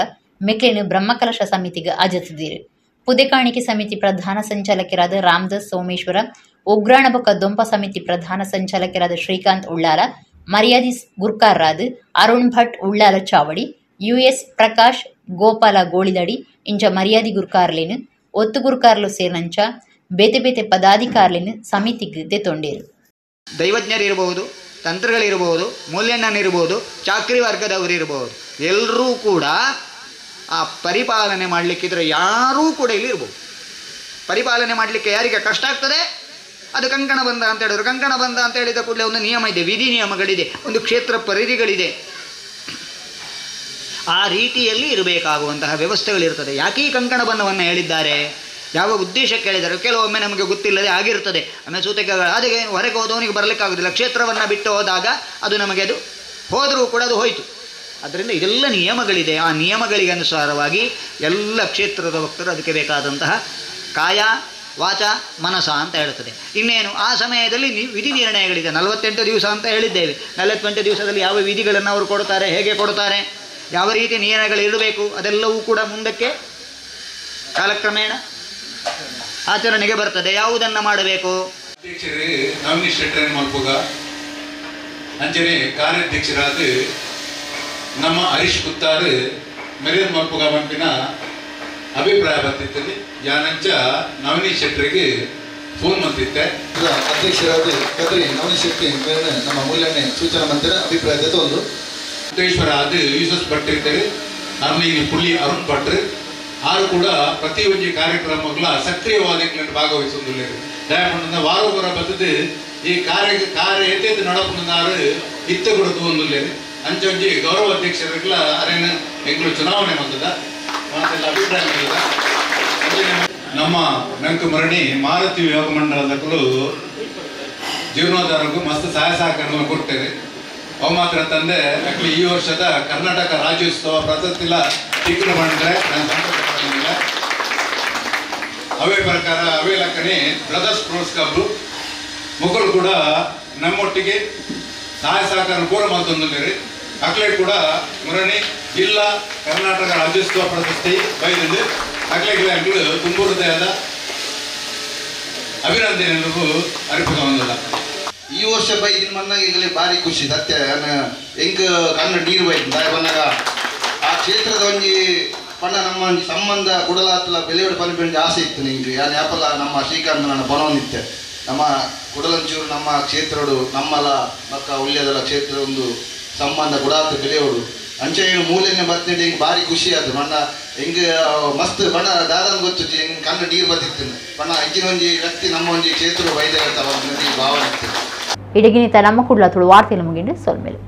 ಮೆಕ್ಲೇನು ಬ್ರಹ್ಮಕಲಶ ಸಮಿತಿಗೆ ಅಜತಿದಿರು. ಪುದೆಕಾಣಿಕೆ ಸಮಿತಿ ಪ್ರಧಾನ ಸಂಚಾಲಕರಾದ ರಾಮದಾಸ್ ಸೋಮೇಶ್ವರ ಉಗ್ರಾಣ ಬೊಕ್ಕ ದೊಂಪ ಸಮಿತಿ ಪ್ರಧಾನ ಸಂಚಾಲಕರಾದ ಶ್ರೀಕಾಂತ್ ಉಳ್ಳಾಲ ಮರ್ಯಾದಿ ಗುರ್ಕಾರರಾದ ಅರುಣ್ ಭಟ್ ಉಳ್ಳಾಲ ಚಾವಡಿ US ಪ್ರಕಾಶ್ ಗೋಪಾಲ ಗೋಳಿದಡಿ ಇಂಚ ಮರ್ಯಾದಿ ಗುರ್ಕಾರ್ಲೇನು ಒತ್ತು ಗುರ್ಕಾರ್ಲು ಸೇರ್ನಂಚ ಬೇತೆ ಬೇತೆ ಪದಾಧಿಕಾರಿನ ಸಮಿತಿಗೆ ತೆತ್ತೊಂಡೇರು. ದೈವಜ್ಞರಿರಬಹುದು, ತಂತ್ರಗಳಿರಬಹುದು, ಮೂಲ್ಯಣ್ಣನಿರಬಹುದು, ಚಾಕ್ರಿ ವರ್ಗದವರಿರಬಹುದು, ಎಲ್ಲರೂ ಕೂಡ ಆ ಪರಿಪಾಲನೆ ಮಾಡಲಿಕ್ಕಿದ್ರೆ ಯಾರೂ ಕೂಡ ಇಲ್ಲಿ ಇರ್ಬೋದು. ಪರಿಪಾಲನೆ ಮಾಡಲಿಕ್ಕೆ ಯಾರಿಗೆ ಕಷ್ಟ ಆಗ್ತದೆ ಅದು ಕಂಕಣ ಬಂಧ ಅಂತ ಹೇಳಿದ್ರು. ಕಂಕಣ ಬಂಧ ಅಂತ ಹೇಳಿದ ಕೂಡಲೇ ಒಂದು ನಿಯಮ ಇದೆ, ವಿಧಿ ನಿಯಮಗಳಿದೆ, ಒಂದು ಕ್ಷೇತ್ರ ಪರಿಧಿಗಳಿದೆ. ಆ ರೀತಿಯಲ್ಲಿ ಇರಬೇಕಾಗುವಂತಹ ವ್ಯವಸ್ಥೆಗಳಿರ್ತದೆ. ಯಾಕೆ ಈ ಕಂಕಣ ಬಂಧವನ್ನು ಹೇಳಿದ್ದಾರೆ, ಯಾವ ಉದ್ದೇಶಕ್ಕೆ ಹೇಳಿದ್ದಾರೆ, ಕೆಲವೊಮ್ಮೆ ನಮಗೆ ಗೊತ್ತಿಲ್ಲದೆ ಆಗಿರ್ತದೆ. ಆಮೇಲೆ ಸೂತಕಗಳು ಅದಕ್ಕೆ ಹೊರಗೆ ಹೋದವನಿಗೆ ಬರಲಿಕ್ಕಾಗೋದಿಲ್ಲ. ಕ್ಷೇತ್ರವನ್ನು ಬಿಟ್ಟು ಹೋದಾಗ ಅದು ನಮಗೆ ಅದು ಹೋದರೂ ಕೂಡ ಅದು ಹೋಯಿತು. ಅದರಿಂದ ಇದೆಲ್ಲ ನಿಯಮಗಳಿದೆ. ಆ ನಿಯಮಗಳಿಗೆ ಅನುಸಾರವಾಗಿ ಎಲ್ಲ ಕ್ಷೇತ್ರದ ಭಕ್ತರು ಅದಕ್ಕೆ ಬೇಕಾದಂತಹ ಕಾಯ ವಾಚ ಮನಸ ಅಂತ ಹೇಳ್ತದೆ. ಇನ್ನೇನು ಆ ಸಮಯದಲ್ಲಿ ವಿಧಿ ನಿರ್ಣಯಗಳಿದೆ. 48 ದಿವಸ ಅಂತ ಹೇಳಿದ್ದೇವೆ. 48 ದಿವಸದಲ್ಲಿ ಯಾವ ವಿಧಿಗಳನ್ನು ಅವರು ಕೊಡ್ತಾರೆ, ಹೇಗೆ ಕೊಡ್ತಾರೆ, ಯಾವ ರೀತಿ ನಿಯಮಗಳಿರಬೇಕು, ಅದೆಲ್ಲವೂ ಕೂಡ ಮುಂದಕ್ಕೆ ಕಾಲಕ್ರಮೇಣ ಆಚರಣೆಗೆ ಬರ್ತದೆ. ಯಾವುದನ್ನು ಮಾಡಬೇಕು, ಅಧ್ಯಕ್ಷರೇ ನವನೀತ್ ಶೆಟ್ಟರ್ ಮಲ್ಪುಗ ಅಂಚನೆ ಕಾರ್ಯಾಧ್ಯಕ್ಷರಾದ ನಮ್ಮ ಹರೀಶ್ ಕುತ್ತಾರ್ ಮೆರಿಯನ್ ಮಲ್ಪುಗ ಮಂಪಿನ ಅಭಿಪ್ರಾಯ ಬರ್ತಿರ್ತದೆ. ಯಾನಂಚ ನವನೀತ್ ಶೆಟ್ಟರಿಗೆ ಫೋನ್ ಬಂದಿತ್ತೆ. ಅಧ್ಯಕ್ಷರಾದ ಕದ್ರಿ ನವನೀತ್ ಶೆಟ್ಟಿ ನಮ್ಮ ಮೂಲ್ಯಣ್ಣೆ ಸೂಚನಾ ಮಂದಿರ ಅಭಿಪ್ರಾಯ ಒಂದು ಉತ್ತೇಶ್ವರ ಅದು ಯೂಸಸ್ ಭಟ್ ಇರ್ತಾರೆ. ಅರ್ನಿಗೆ ಪುಳ್ಳಿ ಅರುಣ್ ಭಟ್ರು ಆರು ಕೂಡ ಪ್ರತಿ ಒಂದು ಕಾರ್ಯಕ್ರಮಗಳ ಸಕ್ರಿಯವಾದ ಭಾಗವಹಿಸುವುದಿಲ್ಲ. ದಯಮಾಡಿ ವಾರ ಬರ್ತದೆ ಈ ಕಾರ್ಯ ಎತ್ತೇದು ನಡಪುನಾರು ಇತ್ತ ಕೊಡೋದು ಒಂದಿಲ್ಲ. ಅಂಚೆ ಒಂಜಿ ಗೌರವ ಅಧ್ಯಕ್ಷರಿಗೆಲ್ಲ ಅರೇನು ಎಂಗಳು ಚುನಾವಣೆ ಬಂದದ ಮಾತೆಲ್ಲ ಅಭಿಪ್ರಾಯ ಮಾಡಿದ. ನಮ್ಮ ನಂಕು ಮರಣಿ ಮಾರುತಿ ಯೋಗ ಮಂಡಲದಕ್ಕೂ ಜೀರ್ಣೋದ್ಧಾರಕ್ಕೂ ಮಸ್ತ್ ಸಹಾಯ ಸಹಕಾರವನ್ನು ಕೊಡ್ತೇವೆ. ಅವು ಮಾತ್ರ ತಂದೆ ಅಕ್ಲಿ ಈ ವರ್ಷದ ಕರ್ನಾಟಕ ರಾಜ್ಯೋತ್ಸವ ಪ್ರಶಸ್ತಿಲ ಟಿಕ್ಕಲು ಮಾಡಿದ್ರೆ ನಾನು ಸಂತೋಷ. ಅವೇ ಪ್ರಕಾರ ಅವೇ ಲೆಕ್ಕನೆ ಬ್ರದರ್ಸ್ ಸ್ಪೋರ್ಟ್ಸ್ ಕ್ಲಬ್ ಮಕ್ಕಳು ಕೂಡ ನಮ್ಮೊಟ್ಟಿಗೆ ಸಹಾಯ ಸಹಕಾರ ಪೂರ ಮಾತೊಂದಿರಿ. ಅಕ್ಲೆ ಕೂಡ ಮುರಣಿ ಜಿಲ್ಲಾ ಕರ್ನಾಟಕ ರಾಜ್ಯೋತ್ಸವ ಪ್ರಶಸ್ತಿ ಬೈದಂದು ಅಕ್ಲೆಗಳ ಅಂಕಲು ತುಂಬ ಹೃದಯದ ಅಭಿನಂದನೆಗೂ ಅರ್ಪಿಸೋದಿಲ್ಲ. ಈ ವರ್ಷ ಬೈದಿನ ಮನ್ನ ಈಗಲೇ ಭಾರಿ ಖುಷಿ ಸತ್ಯ ಹೆಂಗ ಕಣ್ಣು ನೀರು ಬೈದು ದಾಯ ಬಂದಾಗ ಆ ಕ್ಷೇತ್ರದ ಒಂಜಿ ಪಣ್ಣ ನಮ್ಮ ಒಂಜಿ ಸಂಬಂಧ ಕುಡಲಾತಲ ಬೆಲೆಯೋಡು ಪಲ್ಪಿ ಆಸೆ ಇತ್ತು ನಿಂಗೆ. ಯಾನ್ ಯಾಪಲ್ಲ ನಮ್ಮ ಶ್ರೀಕಾಂತ್ ನನ್ನ ಬನವನಿತ್ತೆ ನಮ್ಮ ಕುಡಲಂಚೂರು ನಮ್ಮ ಕ್ಷೇತ್ರಡು ನಮ್ಮಲ ಪಕ್ಕ ಉಳ್ಯದಲ ಕ್ಷೇತ್ರ ಒಂದು ಸಂಬಂಧ ಕುಡಾತ ಬೆಲೆಯೋಡು ಅಂಚೆ ಏನು ಮೂಲೆಯನ್ನೇ ಬರ್ತಿದ್ದೆ ಹಿಂಗೆ ಭಾರಿ ಖುಷಿ ಆಯ್ತು. ಬಣ್ಣ ಹೆಂಗೆ ಮಸ್ತ್ ಬಣ್ಣ ದಾದನ್ ಗೊತ್ತು ಹೆಂಗೆ ಕಣ್ಣು ನೀರು ಬರ್ತಿತ್ತು ಬಣ್ಣ ಹೆಚ್ಚಿನ ಒಂಜಿ ವ್ಯಕ್ತಿ ನಮ್ಮ ಒಂಜಿ ಕ್ಷೇತ್ರ ವೈದ್ಯ ಭಾವನೆ ಇತ್ತು. ಇಡಗಿನಿತ ನಮ್ಮ ಕುಡ್ಲ ತುಳು ವಾರ್ತೆಲು ಮುಗಿಂಡು ಸೊಲ್ಮೆಲು.